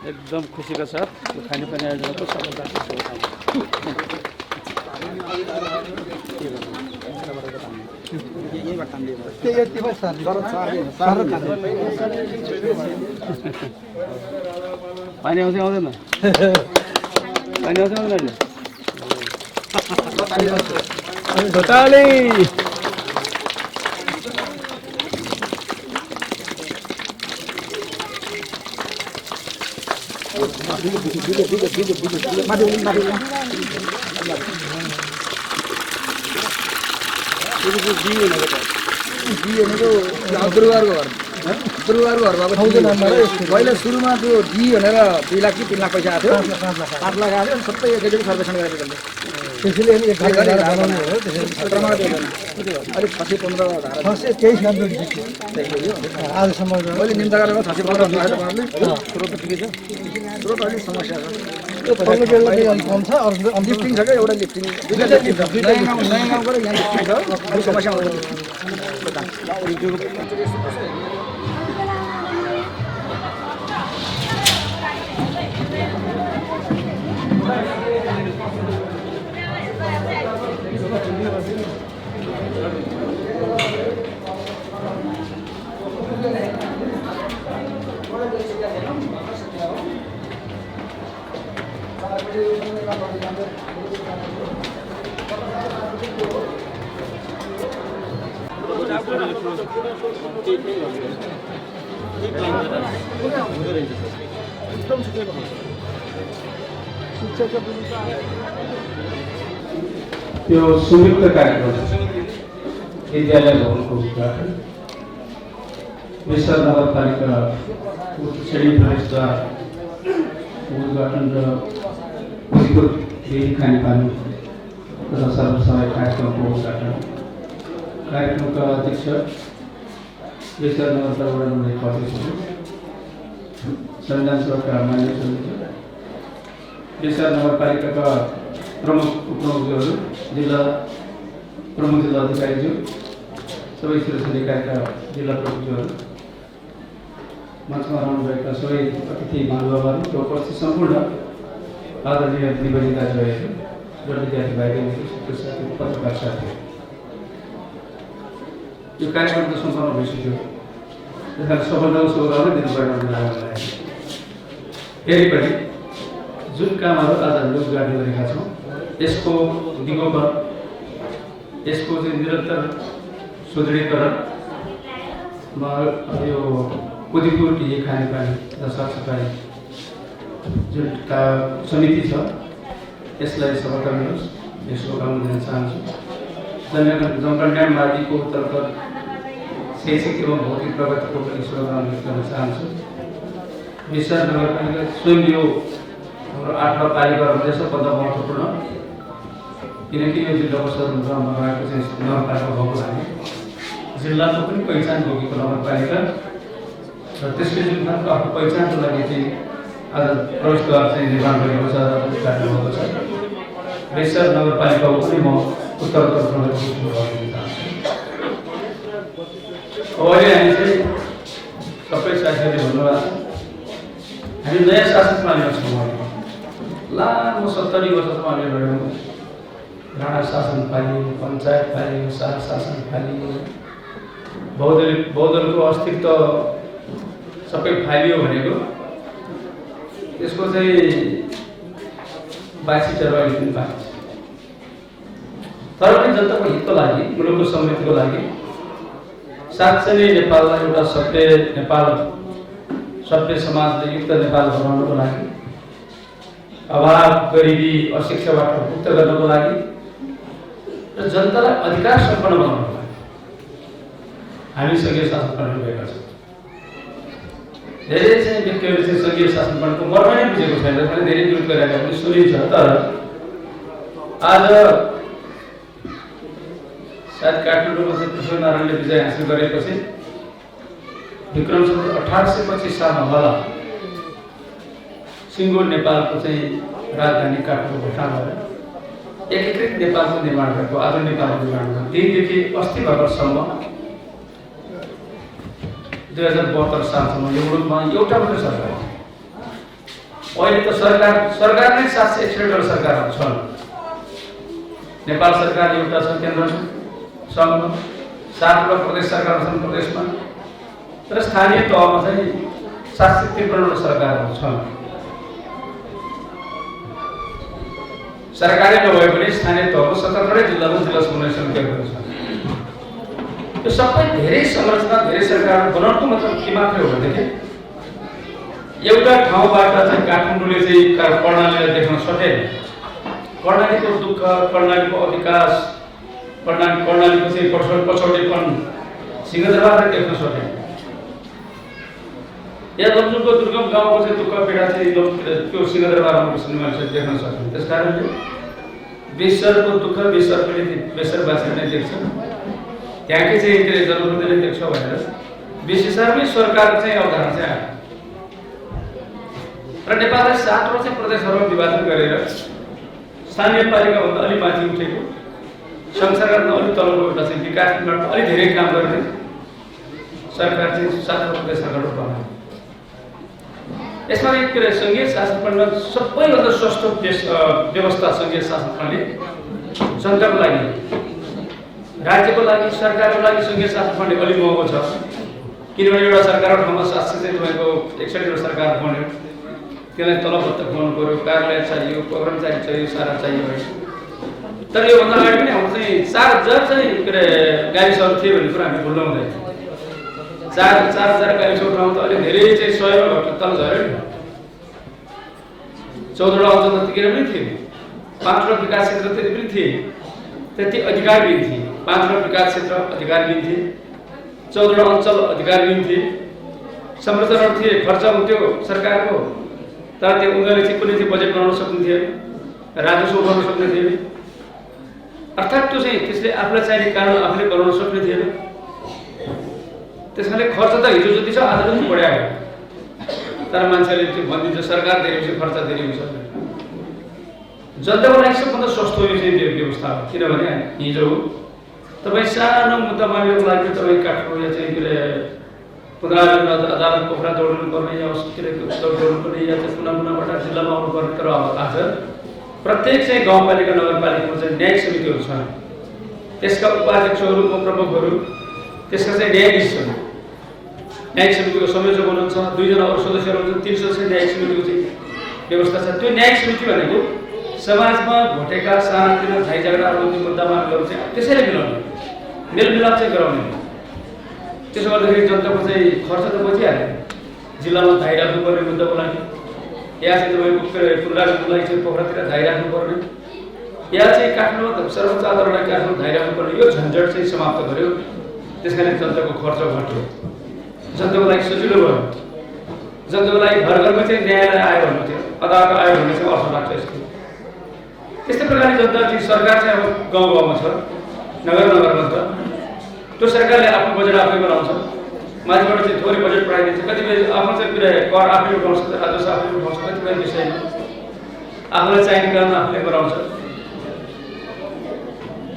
एकदम खुसीका साथ खानेपानी आयोजनको सफलताको पानी आउँछ आउँदैन पानी आउँछ आउँदैन घोटाले गुरुवारको घर भएको पहिला सुरुमा त्यो डी भनेर 2 लाख कि 3 लाख पैसा आएको थियो 5 लाख आयो अनि सबै एकैचोटि सर्वेक्षण गरेर त्यसले त्यसैले अनि 1 लाख बनाउनु हो त्यसैले अलिक 615,000 आजसम्म मैले निम्ता गरेर 615,000 बनाउनु स्रोत ठिकै छ स्रोत अलिक समस्या छ त्यो पल्लो बेलले अलि कम छ अरु लिफ्टिङ छ के एउटा लिफ्टिङ दुईटा लिफ्टिङ छ नयाँ गाउँको र यहाँ लिफ्टिङ छ अलिक समस्या आउँछ त्यो संयुक्त कार्यक्रम विद्यालय भवनको उद्घाटन विश्व नगरपालिका श्रेणी प्रवेशद्वार उद्घाटन र भोलिको डेली खानेपानी तथा सर्वसभा कार्यक्रमको उद्घाटन कार्यक्रमका अध्यक्ष विश्व नगरपालिका नम्बर 1 अध्यक्ष संविधान सभाका मान्य सदस्य विश्व नगरपालिकाका प्रमुख उपप्रमुखहरू जिल्ला प्रमुख जिल्ला अधिकारीज्यू सबै सुरक्षा निकायका जिल्ला प्रमुखहरू मञ्चमा रहनुभएका सबै अतिथि महानुभावहरू र उपस्थित सम्पूर्ण आदरणीय दिदीबहिनी दाजुभाइहरू र विद्यार्थी भाइ बहिनीहरू साथी पत्रकार साथीहरू यो कार्यक्रम त सम्पन्न भइसक्यो त्यसकारण सफलताको शुभकामना दिनुपर्ने मलाई फेरि पनि जुन कामहरू आज हामीले उद्घाटन गरेका छौँ यसको दिगोपन यसको चाहिँ निरन्तर सुदृढीकरणमा यो उदिपुर टी खानेपानी र सरसफाइ जुन समिति छ यसलाई सफलता दिनुहोस् यसको काम दिन चाहन्छु जनकल्याण मार्गीको तर्फ शैक्षिक एवं भौतिक प्रगतिको पनि शुभकामना व्यक्त गर्न चाहन्छु विश्व नगरपालिका स्वयं यो हाम्रो 8 पालिका हुँदैछ पद महत्त्वपूर्ण किनकि यो जिल्लाको सदरमुकाममा रहेको चाहिँ नगरपालिका भएको हामी जिल्लाको पनि पहिचान बोकेको नगरपालिका र त्यसले जुन खालको आफ्नो पहिचानको लागि चाहिँ आज प्रवेशद्वार चाहिँ निर्माण गरेको छ उद्घाटन भएको छ विश्व नगरपालिकाको पनि म उत्तरोत्तर प्रगति गर्न चाहन्छु अब अहिले हामी चाहिँ सबै साथीहरूले भन्नुभएको छ हामी नयाँ शासन पालिका छौँ लामो 70 वर्षसम्म हामीले लड्यौँ राणा शासन पालियो पञ्चायत पालियो शासन पालियो बहुदलको अस्तित्व सबै फालियो भनेको त्यसको चाहिँ बाछिटहरू अहिले पनि बाँकी छ तर पनि जनताको हितको लागि मुलुकको समृद्धिको लागि साँच्चै नै नेपाललाई एउटा सभ्य नेपाल सभ्य समाजले युक्त नेपाल बनाउनको लागि अभाव गरिबी अशिक्षाबाट मुक्त गर्नको लागि र जनतालाई अधिकार सम्पन्न बनाउनको लागि हामी सङ्घीय शासन प्रणाली भएका छौँ धेरै चाहिँ व्यक्तिहरूले चाहिँ सङ्घीय शासन प्रणालीको मर्म नै बुझेको छैन भने धेरै विरोध गरेका पनि सुनिन्छ तर आज सायद काठमाडौँमा चाहिँ कृष्णनारायणले विजय हासिल गरेपछि विक्रम सम्वत 1825 सालमा होला सिङ्गो नेपालको चाहिँ राजधानी काठमाडौँ घोषणा भयो एकीकृत नेपालको निर्माण भएको आधुनिक नेपालको निर्माण भएको दिनदेखि अस्ति भर्खरसम्म 2072 सालसम्म यो मुलुकमा एउटा मात्रै सरकार थियो। अहिले त सरकार नै 761 वटा सरकारहरू छन्। नेपाल सरकार एउटा छ केन्द्रमा, सङ्घमा 7 वटा प्रदेश सरकारहरू छन् प्रदेशमा, तर स्थानीय तहमा चाहिँ 753 वटा सरकारहरू छन्। सरकारी नभए पनि स्थानीय तहको 77 जिल्लामा जिल्ला समन्वय समितिहरू छन्। यो सबै धेरै संरचना धेरै सरकारहरू बनाउनुको मतलब के मात्रै हो भनेदेखि एउटा ठाउँबाट चाहिँ काठमाडौँले चाहिँ कर्णालीलाई देख्न सकेन, कर्णालीको दुःख, कर्णालीको अविकास, कर्णालीको चाहिँ पछौटेपन सिंहदरबारले देख्न सकेन। या लमजुङको दुर्गम गाउँको चाहिँ दुःख पीडा चाहिँ त्यो सिंहदरबारमा बस्ने मान्छेले देख्न सकेन। त्यस कारणले बेसरको दुःख बेसरवासीले नै देख्छ, त्यहाँकै चाहिँ जनप्रतिनिधिले देख्छ भनेर विशेषारमै सरकार चाहिँ अवधारणा चाहिँ आयो र नेपाललाई 7 वटा चाहिँ प्रदेशहरूमा विभाजन गरेर स्थानीय पालिकाभन्दा अलि माथि उठेको सङ्घ सरकारमा अलि तलको एउटा चाहिँ विकासबाट अलि धेरै काम गर्ने सरकार चाहिँ 7 वटा प्रदेश सरकार बनायो। यसमा एक सङ्घीय शासन प्रणाली सबैभन्दा सस्तो व्यवस्था सङ्घीय शासन प्रणाली जनताको लागि, राज्यको लागि, सरकारको लागि सङ्घीय शासन प्रणाली अलि महँगो छ। किनभने एउटा सरकारको ठाउँमा 700 चाहिँ तपाईँको 61 वटा सरकार बन्यो, त्यसलाई तलबत्त खुवाउनु पऱ्यो, कार्यालय चाहियो, कर्मचारी चाहियो, सारा चाहियो है। तर योभन्दा अगाडि पनि हाम्रो चाहिँ 4000 चाहिँ गाविसहरू थिए भन्ने कुरा हामी भुल्न हुँदैन। 4000 गाविसको ठाउँ त अलि धेरै चाहिँ 100 मा घट्न तल झऱ्यो नि। 14 वटा अञ्चल त्यतिखेर पनि थिए, 5 वटा विकास क्षेत्र त्यति पनि थिए, त्यति अधिकारविहीन थिए। 5 वटा विकास क्षेत्र अधिकारविहीन थिए, 14 वटा अञ्चल अधिकारविहीन थिए, संरचनाहरू थिए, खर्च हुन्थ्यो सरकारको, तर त्यो उनीहरूले चाहिँ कुनै चाहिँ बजेट बनाउन सक्ने थिएन, राजस्व उठाउन सक्ने थिएन, अर्थात् त्यो चाहिँ त्यसले आफूलाई चाहिने कानुन आफूले बनाउन सक्ने थिएन। त्यसकारणले खर्च त हिजो जति छ आज पनि बढ्या हो, तर मान्छेले त्यो भनिदिन्छ सरकार धेरै हुन्छ, खर्च धेरै हुन्छ। जनताको लागि सबभन्दा सस्तो यो चाहिँ व्यवस्था हो। किनभने हिजो तपाईँ सानो मुद्दा मामिलाको लागि तपाईँ काठमाडौँ या चाहिँ अदालत पोखरा दौड्नु पर्ने या दौड्नु पर्ने या चाहिँ पुनःबाट जिल्लामा आउनुपर्ने। तर आज प्रत्येक चाहिँ गाउँपालिका नगरपालिकामा चाहिँ न्यायिक समितिहरू छन्, त्यसका उपाध्यक्षहरू, उपप्रमुखहरू, त्यसका चाहिँ न्यायाधीश छन्। न्यायिक समितिको संयोजक हुनुहुन्छ, 2 जना अरू सदस्यहरू हुनुहुन्छ, 3 सदस्य न्यायिक समितिको चाहिँ व्यवस्था छ। त्यो न्यायिक समिति भनेको समाजमा घटेका सानातिना झै झगडाहरू मुद्दा मामिलाहरू चाहिँ त्यसैले मिलाउने, मेलमिलाप चाहिँ गराउने। त्यसो गर्दाखेरि जनताको चाहिँ खर्च त बचिहाल्यो। जिल्लामा धाइ राख्नुपर्ने मुद्दाको लागि, या चाहिँ तपाईँको पुनरावृत्तिको लागि चाहिँ पोखरातिर धाइ राख्नुपर्ने, या चाहिँ काठमाडौँमा सर्वोच्च अदालतलाई काठमाडौँ धाइ राख्नुपर्ने, यो झन्झट चाहिँ समाप्त गर्यो। त्यस कारण जनताको खर्च घट्यो, जनताको लागि सजिलो भयो, जनताको लागि घर घरमा चाहिँ न्यायालय आयो भन्नु थियो, अदालत आयो भन्ने चाहिँ अर्थ लाग्छ यसको। त्यस्तै प्रकारले जनता चाहिँ सरकार चाहिँ अब गाउँ गाउँमा छ, नगर नगरमा छ। त्यो सरकारले आफ्नो बजेट आफै बनाउँछ, माथिबाट चाहिँ थोरै बजेट पठाइदिन्छ। कतिपय आफ्नो चाहिँ कर आफैले उठाउन सक्छ, राजस्व आफैले उठाउँछ, कतिपय विषयमा आफूलाई चाहिने काम आफूले गराउँछ।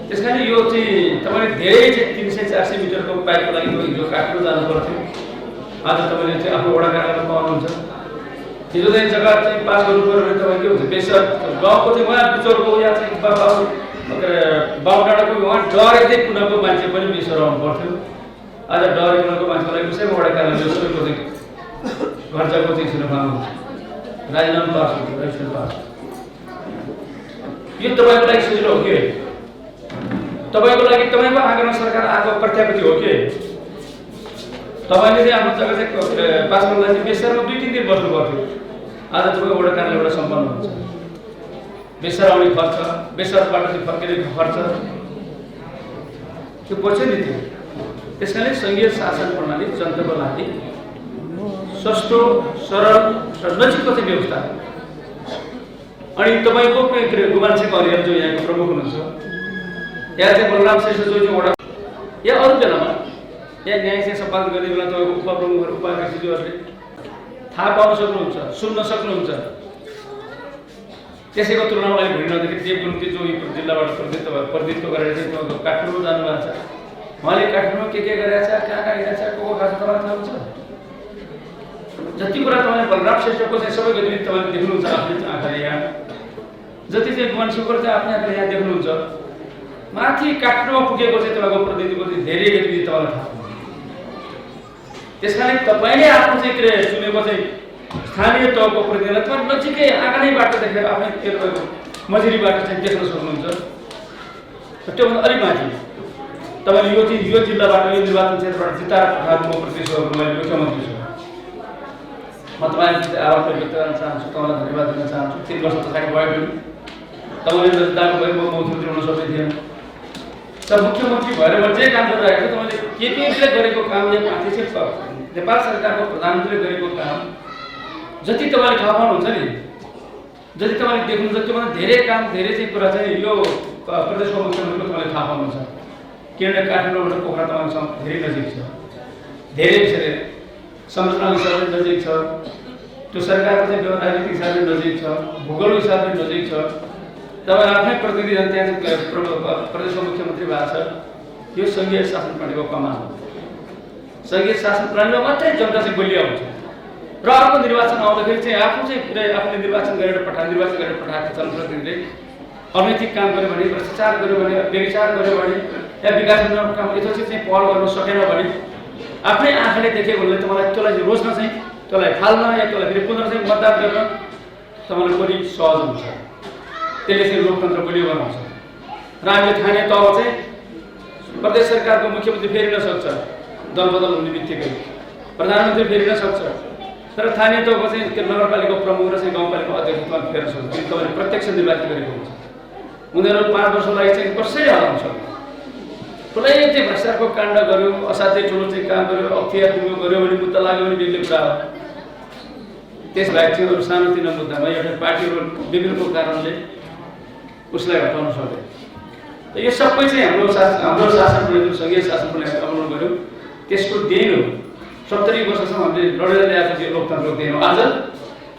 त्यस कारण यो चाहिँ तपाईँले धेरै चाहिँ 300-400 मिटरको पाइपको लागि हिजो काठमाडौँ जानु पर्थ्यो, आज तपाईँले चाहिँ आफ्नो वडा कार्यालयमा पाउनुहुन्छ। हिजो चाहिँ जग्गा चाहिँ पास गर्नु पऱ्यो भने तपाईँ के हुन्छ, बेसर गाउँको चाहिँ उहाँ बिचौरको या चाहिँ बाहुडाँडाको उहाँ डरेकै कुनाको मान्छे पनि बेसर आउनु पर्थ्यो। आज डरे कुनाको मान्छेलाई कसैको वडा कार्यालय सबैको चाहिँ खर्चको चाहिँ सुन्न पाउनुहुन्छ, राजीनामा पास हुन्छ, रजिस्ट्रेसन पास। यो तपाईँको लागि सजिलो हो कि तपाईँको लागि तपाईँको आँगनमा सरकार आएको प्रत्यापत्ति हो कि तपाईँले चाहिँ आफ्नो जग्गा चाहिँ पास गर्नलाई चाहिँ बेसरमा 2-3 दिन बस्नु पर्थ्यो, आज तपाईँको वडा कार्यालयबाट सम्पन्न हुन्छ। बेसर आउने खर्च, बेसरबाट चाहिँ फर्किने खर्च त्यो बच्छ नि त्यो। त्यस कारणले सङ्घीय शासन प्रणाली जनताको लागि सस्तो, सरल र नजिकको चाहिँ व्यवस्था। अनि तपाईँको गुमानसिंह अर्याल जो यहाँको प्रमुख हुनुहुन्छ, या चाहिँ बलराम श्रेष्ठ जो वडा या अरू बेलामा या न्याय चाहिँ सम्पादन गर्ने बेला तपाईँको उपप्रमुखहरू, उपाध्यक्षज्यूहरूले थाहा पाउन सक्नुहुन्छ, सुन्न सक्नुहुन्छ। त्यसैको तुलनामा अहिले भोलि नदेखि देवगुरुङजी जो यो जिल्लाबाट प्रतिनिधित्व गरेर चाहिँ तपाईँको काठमाडौँ जानुभएको छ, उहाँले काठमाडौँमा के गरेछ, कहाँ हिँडेछ, को खान्छ तपाईँलाई थाहा हुन्छ। जति कुरा तपाईँले बलराम श्रेष्ठको चाहिँ सबै गतिविधि तपाईँले देख्नुहुन्छ आफ्नो आँखाले यहाँ, जति चाहिँ गुमान सुकर चाहिँ आफ्नो आँखाले यहाँ देख्नुहुन्छ, माथि काठमाडौँमा पुगेको चाहिँ तपाईँको प्रतिनिधिको चाहिँ धेरै गतिविधि तपाईँलाई थाहा हुन्छ। त्यस कारण तपाईँले आफ्नो चाहिँ के चुनेको चाहिँ स्थानीय तहको प्रतिनिधिलाई तपाईँ नजिकै आँगनैबाट देखेर आफ्नै मजुरीबाट चाहिँ देख्न सक्नुहुन्छ। त्योभन्दा अलिक माथि तपाईँले यो जिल्लाबाट यो निर्वाचन क्षेत्रबाट जिताएर पठाएको म प्रतिनिधित्व मैले मुख्यमन्त्री छु। म तपाईँलाई आभार व्यक्त गर्न चाहन्छु, तपाईँलाई धन्यवाद दिन चाहन्छु। 3 वर्ष पछाडि भयो पनि तपाईँले जिताएको भए म मुख्यमन्त्री हुन सक्ने थिएन। तर मुख्यमन्त्री भएर म जे काम गरिरहेको छु, तपाईँले केपीले गरेको कामले माथि चाहिँ नेपाल सरकारको प्रधानमन्त्रीले गरेको काम जति तपाईँले थाहा पाउनुहुन्छ नि, जति तपाईँले देख्नुहुन्छ, त्योभन्दा धेरै काम धेरै चाहिँ कुरा चाहिँ यो प्रदेशको मुख्यमन्त्रीको तपाईँले थाहा पाउनुहुन्छ। किनभने काठमाडौँबाट पोखरा तपाईँसँग धेरै नजिक छ, धेरै विषय संरचना हिसाबले नजिक छ, त्यो सरकारको चाहिँ राजनीतिक हिसाबले नजिक छ, भूगोल हिसाबले नजिक छ। तपाईँ आफ्नै प्रतिनिधि त्यहाँ प्रदेशको मुख्यमन्त्री भएको छ। यो सङ्घीय शासन प्रणालीको कमाल हो। सङ्घीय शासन प्रणालीमा मात्रै जनता चाहिँ बलिया हुन्छ। र अर्को निर्वाचन आउँदाखेरि चाहिँ आफूले निर्वाचन गरेर पठाएको जनप्रतिनिधिले अनैतिक काम गर्यो भने, भ्रष्टाचार गर्यो भने, व्यभिचार गर्यो भने, या विकासमूलक काम यथोचित चाहिँ पहल गर्न सकेन भने आफ्नै आँखाले देखेकोले त्यसलाई रोज्न चाहिँ, त्यसलाई फाल्न या त्यसलाई फेरि पुनः चाहिँ मतदान गर्न तपाईँलाई बढी सहज हुन्छ। त्यसले चाहिँ लोकतन्त्र बलियो बनाउँछ। र हामीले स्थानीय तहमा चाहिँ प्रदेश सरकारको मुख्यमन्त्री फेरिन सक्छ, दलबदल हुने बित्तिकै प्रधानमन्त्री फेरिन सक्छ। तर स्थानीय तहको चाहिँ नगरपालिका प्रमुख र चाहिँ गाउँपालिका अध्यक्षमा फेर्न सक्छ। तपाईँले प्रत्यक्ष निर्वाचित गरेको हुन्छ। उनीहरू 5 वर्षको लागि चाहिँ कसरी हराउन सक्छ। ठुलै चाहिँ भ्रष्टाचारको काण्ड गर्यो, असाध्यै ठुलो चाहिँ काम गर्यो, अख्तियार गर्यो भने मुद्दा लाग्यो भने बेग्लै कुरा हो। त्यसबाहेक चाहिँ अरू सानोतिनो मुद्दामा एउटा पार्टीहरू विभिन्न कारणले उसलाई हटाउन सक्दैन। यो सबै चाहिँ हाम्रो शासन प्रणाली, सङ्घीय शासन प्रणाली अपनाउनु गऱ्यो। त्यसको देन हो। 70 वर्षसम्म हामीले लडेर ल्याएको थियो लोकतन्त्रको देन हो। आज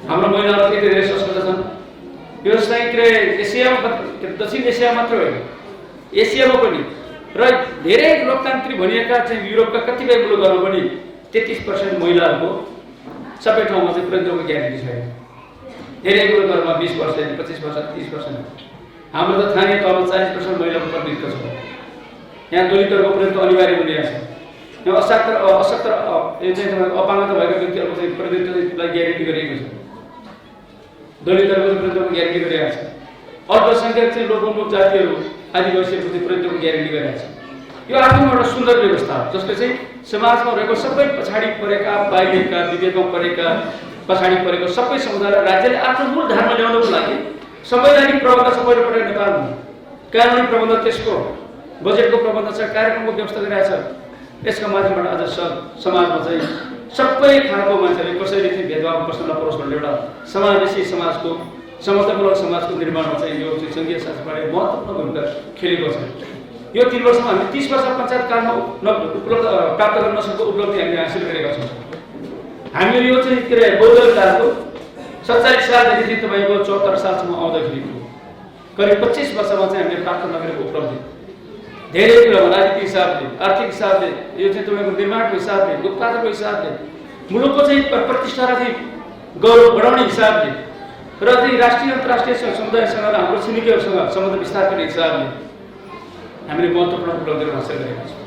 हाम्रो महिलाहरू त्यति धेरै सशक्त छन्। यो चाहिँ एसियामा, दक्षिण एसिया मात्र होइन, एसियामा पनि र धेरै लोकतान्त्रिक भनिएका चाहिँ युरोपका कतिपय मुलुकहरूमा पनि 33% महिलाहरूको सबै ठाउँमा चाहिँ प्रतिनिधित्वको ग्यारेन्टी छैन। धेरै मुलुकहरूमा 20%, 25%, 30%। हाम्रो त स्थानीय तहमा 40% महिलाको प्रतिनिधित्व छ। यहाँ दलितहरूको प्रतिनिधित्व अनिवार्य बनिरहेको छ। यहाँ अशक्त यो चाहिँ तपाईँको अपाङ्गता भएका व्यक्तिहरूको चाहिँ प्रतिनिधित्वलाई ग्यारेन्टी गरिएको छ। दलितहरूको प्रतिनिधित्वको ग्यारेन्टी गरिरहेको छ। अल्पसङ्ख्यक चाहिँ लोकमुख जातिहरू, आदिवासीहरूको चाहिँ प्रतिनिधित्वको ग्यारेन्टी गरिरहेको छ। यो आफैमा एउटा सुन्दर व्यवस्था हो, जसले चाहिँ समाजमा रहेको सबै पछाडि परेका, बाहिरका, विवेकमा परेका, पछाडि परेको सबै समुदायलाई राज्यले आफ्नो मूल धारमा ल्याउनको लागि संवैधानिक प्रबन्ध छ। पहिलोपटक नेपालमा कानुनी प्रबन्ध, त्यसको बजेटको प्रबन्ध छ, कार्यक्रमको व्यवस्था गरिरहेको छ। यसका माध्यमबाट आज समाजमा चाहिँ सबै खालको मान्छेले कसैले चाहिँ भेदभाव बस्न नपरोस् भन्ने एउटा समावेशी समाजको, समतामूलक समाजको निर्माणमा चाहिँ यो चाहिँ सङ्घीय शासन प्रणालीले महत्त्वपूर्ण भूमिका खेलेको छ। यो 3 वर्षमा हामी 30 वर्ष पञ्चायतकालमा उपलब्ध प्राप्त गर्न नसकेको उपलब्धि हामीले हासिल गरेका छौँ। हामीले यो चाहिँ बौद्धकालको 47 सालदेखि चाहिँ तपाईँको 74 सालसम्म आउँदाखेरिको करिब 25 वर्षमा चाहिँ हामीले प्राप्त नगरेको उपलब्धि धेरै कुरामा, राजनीतिक हिसाबले, आर्थिक हिसाबले, यो चाहिँ तपाईँको निर्माणको हिसाबले, उत्पादनको हिसाबले, मुलुकको चाहिँ प्रतिष्ठालाई चाहिँ गौरव बढाउने हिसाबले र चाहिँ राष्ट्रिय अन्तर्राष्ट्रिय समुदायसँग र हाम्रो छिमेकीहरूसँग सम्बन्ध विस्तार गर्ने हिसाबले हामीले महत्त्वपूर्ण उपलब्धिहरू हासिल गरेका छौँ।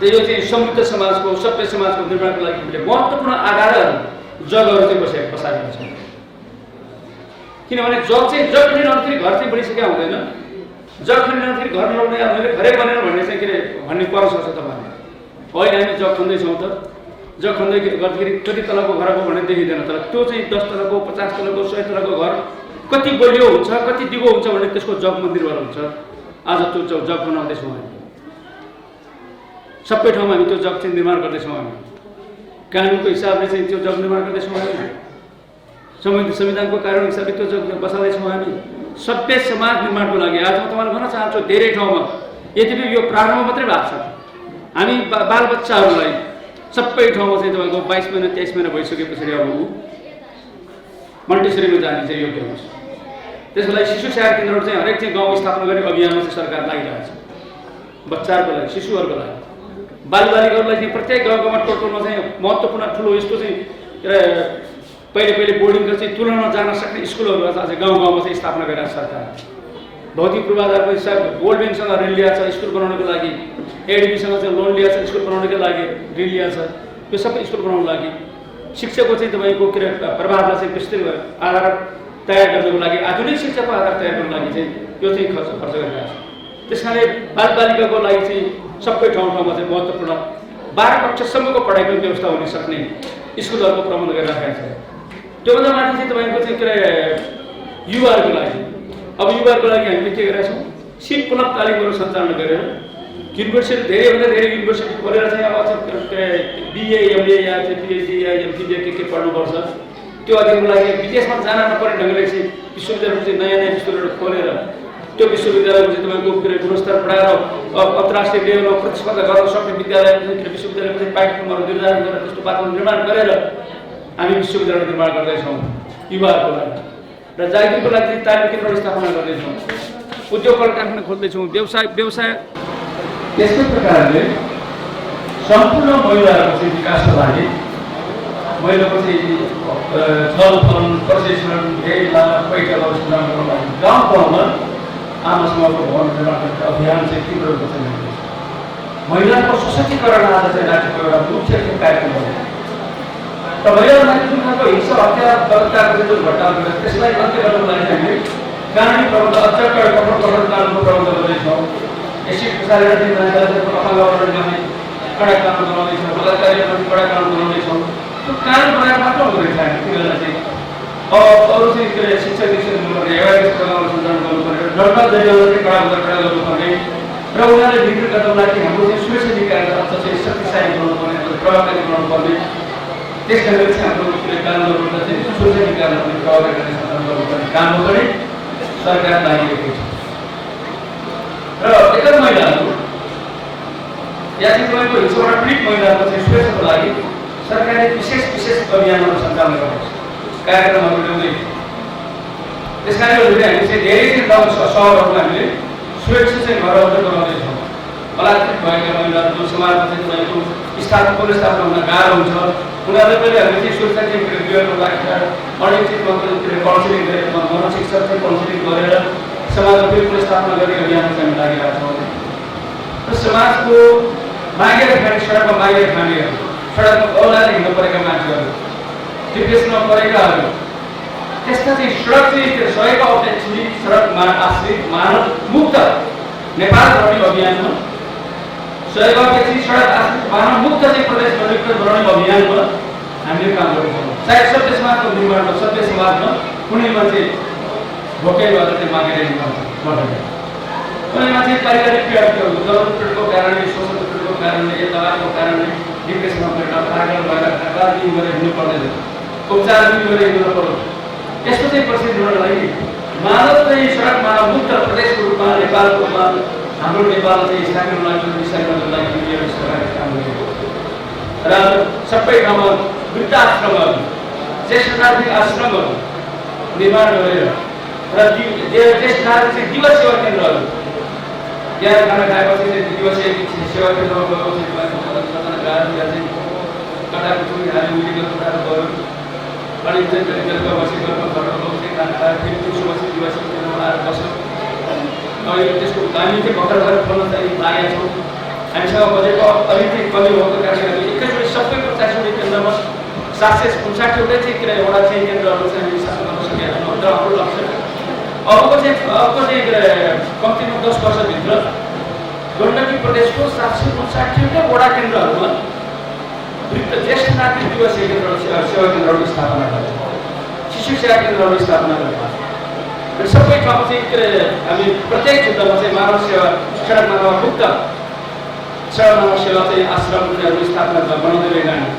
यो चाहिँ समृद्ध समाजको, सभ्य समाजको निर्माणको लागि हामीले महत्त्वपूर्ण आधारहरू, जगहरू चाहिँ बसालेका छौँ। किनभने जग खनिरहँदाखेरि घर चाहिँ बढिसकेका हुँदैन। जग खनिरहँदाखेरि घर नलाउने हामीले घरै बनेर भन्ने चाहिँ भन्ने पर्न सक्छ तपाईँले। होइन, हामी जग खन्दैछौँ त, जग खन्दै गर्दाखेरि कति तलको घर हो भन्ने देखिँदैन। तर त्यो चाहिँ 10 तलको, 50 तलको, 100 तलको घर कति बलियो हुन्छ, कति दिगो हुन्छ भन्ने त्यसको जग मन्दिरबाट हुन्छ। आज त्यो जग बनाउँदैछौँ हामी। सबै ठाउँमा हामी त्यो जग चाहिँ निर्माण गर्दैछौँ। हामी कानुनको हिसाबले चाहिँ त्यो जग निर्माण गर्दैछौँ। हामी संविधानको कानुन हिसाबले त्यो जग बसाल्दैछौँ। हामी सभ्य समाज निर्माणको लागि आज म तपाईँलाई भन्न चाहन्छु, धेरै ठाउँमा यद्यपि यो प्रारम्भ मात्रै भएको छ। हामी बालबच्चाहरूलाई सबै ठाउँमा चाहिँ तपाईँको 22 महिना 23 महिना भइसके पछाडि अब ऊ मन्टेसरीमा जाने चाहिँ योग्य हुन्छ। त्यसको लागि शिशु सेवा केन्द्रहरू चाहिँ हरेक चाहिँ गाउँ स्थापना गर्ने अभियानमा चाहिँ सरकार लागिरहेको छ। बच्चाहरूको लागि, शिशुहरूको लागि, बालबालिकाहरूलाई चाहिँ प्रत्येक गाउँमा टोटलमा चाहिँ महत्त्वपूर्ण ठुलो यस्तो चाहिँ पहिले बोर्डिङको चाहिँ तुलनामा जान सक्ने स्कुलहरू चाहिँ गाउँ गाउँमा चाहिँ स्थापना गरिरहेको छ सरकार। भौतिक पूर्वाधार पनि वर्ल्ड ब्याङ्कसँग ऋण लिएको छ स्कुल बनाउनको लागि, एडिबीसँग चाहिँ लोन लिएको छ स्कुल बनाउनको लागि ऋण लिएको छ। यो सबै स्कुल बनाउनको लागि शिक्षाको चाहिँ तपाईँको के अरे प्रभावलाई चाहिँ विस्तृत आधार तयार गर्नको लागि, आधुनिक शिक्षाको आधार तयार गर्नको लागि चाहिँ यो चाहिँ खर्च गरिरहेको छ। त्यस कारणले बालबालिकाको लागि चाहिँ सबै ठाउँमा चाहिँ महत्त्वपूर्ण 12 कक्षासम्मको पढाइ पनि व्यवस्था हुन सक्ने स्कुलहरूको प्रबन्ध गरिराखेको छ। त्योभन्दा माथि चाहिँ तपाईँको चाहिँ के अरे युवाहरूको लागि, अब युवाहरूको लागि हामीले के गरेका छौँ, सिप क्लब तालिमहरू सञ्चालन गरेर युनिभर्सिटी धेरैभन्दा धेरै युनिभर्सिटी खोलेर चाहिँ अब बिए एमए या चाहिँ पिएचडी या एमफिल के पढ्नुपर्छ त्यो अध्ययनको लागि विदेशमा जान नपर्ने ढङ्गले चाहिँ विश्वविद्यालयहरू चाहिँ नयाँ नयाँ विश्वविद्यालयहरू खोलेर त्यो विश्वविद्यालयको चाहिँ तपाईँको गुणस्तर बढाएर अन्तर्राष्ट्रिय लेभलमा प्रतिस्पर्धा गर्न सक्ने विश्वविद्यालयको चाहिँ पाठ्यक्रमहरू निर्धारण गरेर त्यस्तो वातावरण निर्माण गरेर हामी विश्वविद्यालय निर्माण गर्दैछौँ युवाहरूको लागि र जागिरको लागि चाहिँ तालिम केन्द्रहरू स्थापना गर्दैछौँ, उद्योग कल कारखाना खोल्दैछौँ, व्यवसाय त्यस्तै प्रकारले सम्पूर्ण महिलाहरूको चाहिँ विकासको लागि महिलाको चाहिँ छलफल प्रशिक्षण भेला पैठाहरू सञ्चालन गर्नको लागि गाउँ गाउँमा आमा समूहको भवन निर्माण गर्ने अभियान चाहिँ तीव्र रूपमा चलिरहेको छ। महिलाको सशक्तिकरण आज चाहिँ राखेको एउटा मुख्य कार्यक्रम हो र महिलाहरूलाई जुन खालको हिंसा हत्या बलात्कारको जुन घटनाहरू छ त्यसलाई अन्त्य गर्नको लागि हामीले कानुनी प्रबन्ध अत्यन्त कठोर कानुनको प्रबन्ध गर्दैछौँ। एसिड प्रसारेर चाहिँ मान्छेलाई अफाङ्गबाट ल्याउने कडा कानुन बनाउँदैछौँ, बलात्कारीहरू कडा कानुन बनाउँदैछौँ। त्यो कानुन बनाएर मात्र हुँदैन हामी तिनीहरूलाई चाहिँ अरू चाहिँ के अरे शिक्षा दिनुपर्ने, एवारनेस प्रोग्रामहरू सञ्चालन गर्नुपर्ने, दण्ड जरिमाना चाहिँ कडा गर्नुपर्ने र उनीहरूले बिक्री गर्नको लागि हाम्रो चाहिँ सुरक्षा निकायले अझ चाहिँ शक्तिशाली बनाउनुपर्ने, प्रभावकारी बनाउनुपर्ने। त्यस कारणले चाहिँ हाम्रो कानुनहरूबाट चाहिँ सुरक्षा निकायलाई प्रभावकारी गर्ने सञ्चालन गर्नुपर्ने काममा पनि सरकार लागिरहेको छ। र बेकार महिलाहरू या चाहिँ तपाईँको हिंसाबाट पीडित महिलाहरूको चाहिँ सुरक्षाको लागि सरकारले विशेष अभियानहरू सञ्चालन गरेको छ, कार्यक्रमहरू ल्याउँदै। त्यस कारणले हामी चाहिँ धेरै चाहिँ सहरहरूमा हामीले सुरक्षा चाहिँ घरहरू बनाउँदैछौँ। बलात्कृत भएका महिलाहरू जो समाजमा चाहिँ तपाईँको पुनर्स्थापना हुन गाह्रो हुन्छ उनीहरूलाई पनि हामीले चाहिँ सुरक्षा चाहिँ गृहमा राखेर अडिट काउन्सिलिङ गरेर मनोशिक्षक चाहिँ काउन्सिलिङ गरेर समाजमा फेरि पुनर्स्थापना गर्ने अभियानमा चाहिँ हामी लागिरहेका छौँ। र समाजको मागेर खाने, सडकमा मागेर खाने, सडकमा औलाले हिँड्नु परेका मान्छेहरू, डिप्रेसनमा परेकाहरू, त्यस्ता चाहिँ सडक चाहिँ सयका औपचारिक सडकमा आश्रित मानव मुक्त नेपाल बनाउने अभियानमा 100 गाउँपछि सडक आश्रित मानव मुक्त चाहिँ प्रदेश बनाउने अभियानमा हामीले काम गर्छौँ। सायद सभ्य समाजको निर्माणमा, सभ्य समाजमा कुनै मान्छे भोकै भएर चाहिँ मागेर हिँड्नुपर्छ, कुनै मान्छे पारिवारिक पीडाको जरुरतको कारणले, शोषण पीडाको कारणले, यताको कारणले डिप्रेसनमा परेर पागल भएर राजनीति गरेर हिँड्नु पर्दैन, उपचार पनि गरेर हिँड्नु पर्यो। यस्तो चाहिँ परिस्थिति हुनलाई मानव चाहिँ सडक मानव मुक्त प्रदेशको रूपमा नेपालको रूपमा हाम्रो नेपाल चाहिँ स्थापित लागि विषयको लागि यो सरकारले काम गरेको र सबै ठाउँमा वृद्धाश्रमहरू, ज्येष्ठ नागरिक आश्रमहरू निर्माण गरेर र ज्येष्ठ नागरिक दिवस सेवा केन्द्रहरू त्यहाँ खाना खाएपछि चाहिँ दिवसीय सेवा केन्द्रमा गएर कटाको चुरी हाल्यो, मिलेको कुराहरू गऱ्यो, अनि चाहिँ बेलुका बसेर घरमा चाहिँ खाना खाएर फेरि दिउँसो बसी दिवसीय केन्द्रमा आएर बस्यो। अहिले त्यसको हामी चाहिँ भर्खर खोल्न चाहिँ लागेका छौँ। हामीसँग बजेटको अलिकति कमी भएको कारणले हामी एकैचोटि सबै 50 केन्द्रमा 759वटै चाहिँ के एउटा चाहिँ केन्द्रहरू चाहिँ हामी स्थापना गर्न सकेका छौँ र हाम्रो लक्ष्य अर्को चाहिँ कम्तीमा 10 वर्षभित्र गण्डकी प्रदेशको 759वटा वडा केन्द्रहरूमा ज्येष्ठ नागरिक दिवसीय केन्द्रहरू सेवा केन्द्रहरू स्थापना गर्छौँ, शिशु सेवा केन्द्रहरू स्थापना गर्छौँ र सबै ठाउँमा चाहिँ के अरे हामी प्रत्येक क्षेत्रमा चाहिँ मानव सेवा, सडक मानव मुक्त सडक मानव सेवा चाहिँ आश्रमहरू स्थापना बनाउँदै जाने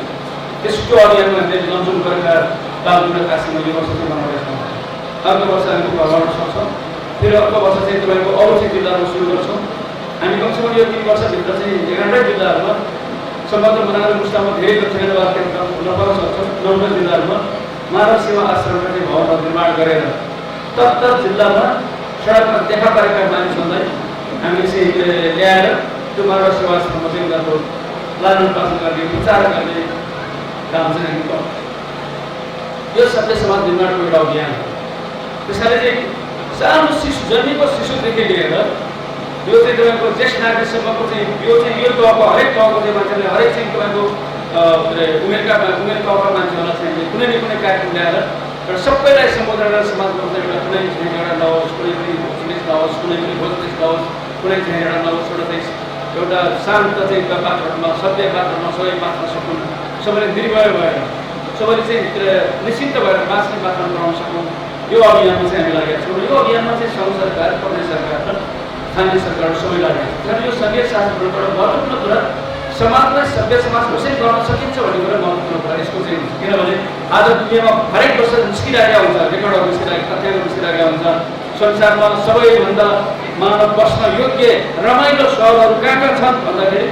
त्यसको अभियानमा हामीले लन्चन गरेर बालुरा काशीमा यो वर्ष चाहिँ बनाउँदैछौँ। अर्को वर्ष हामी गर्न सक्छौँ, फेरि अर्को वर्ष चाहिँ तपाईँको अरू चाहिँ जिल्लाहरू सुरु गर्छौँ। हामी कमसेकम यो 3 वर्षभित्र चाहिँ 11 जिल्लाहरूमा सम्बन्ध बनाएर मुस्तामा धेरै लक्षणवाद केन्द्र हुन सक्छौँ। 9 जिल्लाहरूमा मानव सेवा आश्रमका चाहिँ भवनहरू निर्माण गरेर तत्त जिल्लामा सडकमा देखा परेका मानिसहरूलाई हामीले चाहिँ ल्याएर त्यो मानव सेवा सम्बन्धी उनीहरूको लालन पालन गर्ने उपचार गर्ने काम चाहिँ हामी गर्छौँ। यो सभ्य समाज निर्माणको एउटा अभियान हो। त्यसैले चाहिँ सानो शिशु जन्मेको शिशुदेखि लिएर यो चाहिँ तपाईँको ज्येष्ठ नागरिकसम्मको चाहिँ यो तहको हरेक तहको चाहिँ मान्छेले हरेक चाहिँ तपाईँको उमेर तहका मान्छेहरूलाई चाहिँ कुनै न कुनै कार्यक्रम ल्याएर र सबैलाई सम्बोधन गरेर समाजको एउटा कुनै एउटा नहोस्, कुनै पनि जिनिस नहोस्, कुनै पनि भोजनिस नहोस्, कुनै चाहिँ एउटा नहोस्, एउटा शान्त चाहिँ वातावरणमा सभ्य वातावरणमा सबै बाँच्न सकुन्, सबैले निर्भय भएर सबैले चाहिँ निश्चिन्त भएर बाँच्ने वातावरण बनाउन सकौँ। यो अभियानमा चाहिँ हामी लागेका छौँ। यो अभियानमा चाहिँ सङ्घ सरकार, प्रदेश सरकार र स्थानीय सरकारहरू सबै लागेका छन्। कारण यो सङ्घीय शासनबाट महत्त्वपूर्ण कुरा समाजलाई सभ्य समाज कसरी गर्न सकिन्छ भन्ने कुरा महत्त्वपूर्ण कुरा यसको चाहिँ हुन्छ। किनभने आज दुनियाँमा हरेक वर्ष निस्किरहेका हुन्छ, रेकर्डहरू निस्किरहेका, तथ्यहरू निस्किरहेका हुन्छ। संसारमा सबैभन्दा मानव बस्न योग्य रमाइलो सहरहरू कहाँ छन् भन्दाखेरि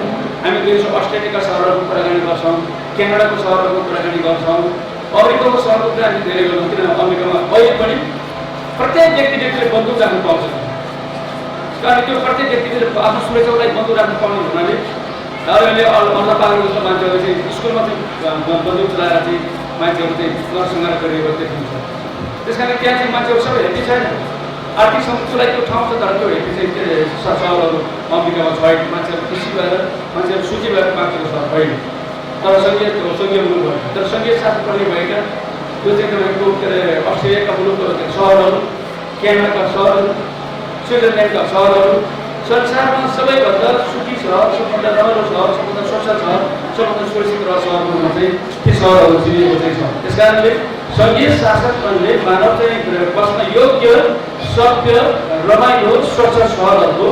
हामी देशको अस्ट्रेलियाका सहरहरूको कुराकानी गर्छौँ, क्यानाडाको सहरहरूको कुराकानी गर्छौँ, अमेरिकाको सहरको कुरा हामी धेरै गर्छौँ। किन अमेरिकामा अहिले पनि प्रत्येक व्यक्तिले बन्दुक राख्नु पाउँछ। कारण त्यो प्रत्येक व्यक्तिले आफ्नो सुरक्षाको लागि बन्दुक राख्नु पाउने हुनाले अहिले अन्य पागल जस्तो मान्छेहरू चाहिँ स्कुलमा चाहिँ बन्दुक चलाएर चाहिँ मान्छेहरू चाहिँ नरसंहार गरिएको देखिन्छ। त्यस कारण त्यहाँ चाहिँ मान्छेहरू सबै हेप्पी छैन। आर्थिक समस्यालाई त्यो ठाउँ छ, तर त्यो हेप्पी चाहिँ सहरहरू अमेरिकामा छैन। मान्छेहरू खुसी भएर, मान्छेहरू सूची भएर बाँचेको सहर होइन। तर सङ्घीय मुलुक भयो, तर सङ्घीय शासन प्रणाली भएका त्यो चाहिँ तपाईँको के अरे अस्ट्रेलियाका मुलुकहरू सहरहरू, क्यानाडाका सहरहरू, स्विजरल्यान्डका सहरहरू संसारमा सबैभन्दा सुखी सहर, सबभन्दा राम्रो सहर, सबभन्दा स्वच्छ सहर, सबभन्दा सुरक्षित सहरहरूमा चाहिँ ती सहरहरू चिनिएको चाहिँ छ। त्यस कारणले सङ्घीय शासन प्रणालीले मानव चाहिँ बस्न योग्य, सभ्य, रमाइलो, स्वच्छ सहरहरूको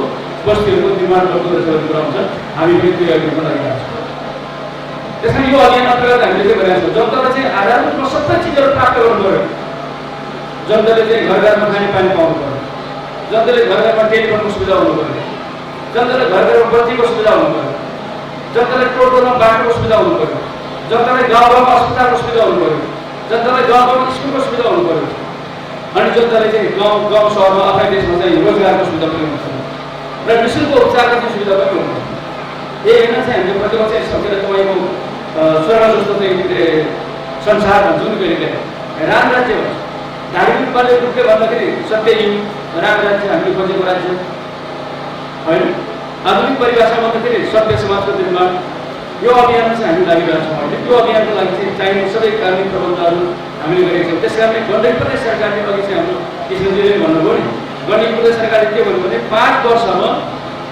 बस्तीहरूको निर्माण गर्दो रहेछ भन्ने कुरा हुन्छ। हामी पनि त्यो अभियानमा लागेका छौँ। त्यस कारण यो अभियान अन्तर्गत हामीले चाहिँ गरेका छौँ। जनतालाई चाहिँ आधारभूत सबै चिजहरू प्राप्त गर्नु पऱ्यो। जनताले चाहिँ घर घरमा खाने पानी पाउनु पऱ्यो। जनताले घर घरमा टेलिफोनको सुविधा हुनु पऱ्यो। जनताले घर घरमा बत्तीको सुविधा हुनु पऱ्यो। जनताले टोलमा बाटोको सुविधा हुनु पऱ्यो। जनताले गाउँ गाउँमा अस्पतालको सुविधा हुनु पऱ्यो। जनताले गाउँ गाउँमा स्कुलको सुविधा हुनु पऱ्यो। अनि जनताले चाहिँ गाउँ सहरमा आफ्नै देशमा चाहिँ रोजगारको सुविधा पनि हुनु पऱ्यो र निःशुल्क उपचारको चाहिँ सुविधा पनि हुनु पऱ्यो। हेर्न चाहिँ हामीले प्रतिमा चाहिँ सकेर तपाईँको स्वर्ग जस्तो चाहिँ संसार भन्छौँ नि कहिले राम राज्य भन्छ। धार्मिक रूपले भन्दाखेरि सत्ययुग राम राज्य हामीले खोजेको राज्य होइन। आधुनिक परिभाषा भन्दाखेरि सभ्य समाजको निर्माण। यो अभियानमा चाहिँ हामी लागिरहेका छौँ। अहिले त्यो अभियानको लागि चाहिँ चाहिने सबै कानुनी प्रबन्धहरू हामीले गरेका छौँ। त्यस कारणले गण्डकी प्रदेश सरकारले अघि चाहिँ हाम्रो किशनजीले भन्नुभयो नि, गण्डकी प्रदेश सरकारले के भन्नुभयो भने 5 वर्षमा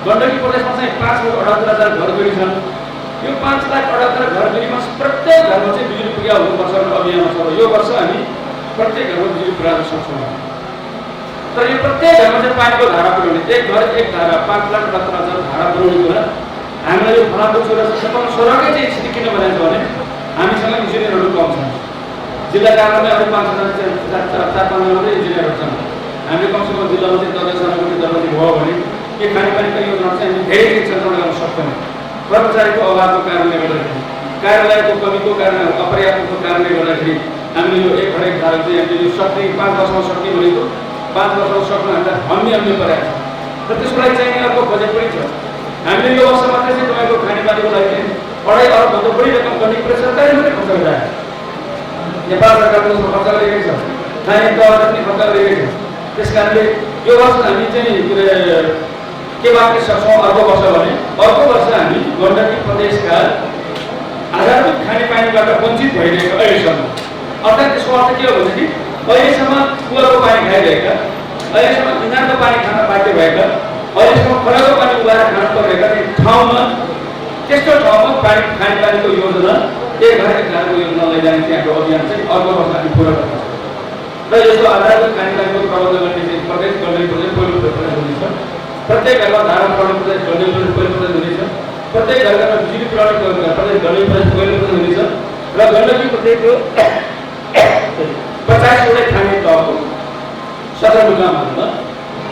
गण्डकी प्रदेशमा चाहिँ 5,78,000 घरधुरी छन्। यो 5,78,000 घरधुरीमा प्रत्येक घरमा चाहिँ बिजुली पुग्या हुनुपर्छ भन्ने अभियानमा छ। यो वर्ष हामी प्रत्येक घरमा बिजुली पुर्याउन सक्छौँ। तर यो प्रत्येक घरमा चाहिँ पानीको धारा पुर्याउने, एक घर एक धारा, 5,78,000 धारा पुर्याउने कुरा हामीलाई यो फलाको सडकै चाहिँ स्थिति किन बनाएको छ भने हामीसँग इन्जिनियरहरू कम छन्। जिल्ला कार्यालयमा अरू 4-5 मात्रै इन्जिनियरहरू छन्। हामीले कमसेकम जिल्लामा चाहिँ 10-जनाको दर्जाले भयो भने यो खानेपानीको योजना चाहिँ हामी धेरै सञ्चालन गर्न सक्दैनौँ। कर्मचारीको अभावको कारणले गर्दाखेरि, कार्यालयको कमीको कारण, अपर्याप्तको कारणले गर्दाखेरि हामीले यो एक हरेक धारा चाहिँ हामीले यो सक्ने 5 वर्षमा सक्ने भनेको 5 वर्षमा सक्नु हामीलाई हम्ने परेको छ। र त्यसको लागि चाहिने अर्को बजेट पनि छ। हामीले यो वर्ष मात्रै चाहिँ तपाईँको खानेपानीको लागि 2.5 अरबभन्दा बढी रकम गण्डकी प्रदेश सरकारले मात्रै खर्च गरिरहेको छ। नेपाल सरकारले उसमा खर्च गरेकै छ, स्थानीय तहले पनि खर्च गरेकै छ। त्यस कारणले यो वर्ष हामी चाहिँ के बाँच्न सक्छौँ अर्को वर्ष भने अर्को वर्ष हामी गण्डकी प्रदेशका आधारभूत खानेपानीबाट वञ्चित भइरहेको अहिलेसम्म, अर्थात् त्यसको अर्थ के हो भनेदेखि अहिलेसम्म कुवाको पानी खाइरहेका, अहिलेसम्म इनारको पानी खान बाध्य भएका, अहिलेसम्म खराबको पानी उगाएर खान परिरहेका ठाउँमा त्यस्तो ठाउँमा खानेपानीको योजना एक घर एक घरको योजना लैजाने चाहिँ हाम्रो अभियान चाहिँ अर्को वर्ष हामी पुरा गर्छौँ। र यस्तो आधारभूत खानेपानीको प्रबन्ध गर्ने चाहिँ प्रत्येक गण्डकी प्रदेश पहिलो प्रदेश हुनेछ। प्रत्येक घरमा धारा पुर्याउने प्रदेश गण्डकी प्रदेश पहिलो प्रदेश हुनेछ। प्रत्येक घरमा बिजुली पुर्याउने प्रदेश गण्डकी प्रदेश पहिलो प्रदेश हुनेछ। र गण्डकी प्रदेशको 50वटै खाने तहको सदरमुकामहरूमा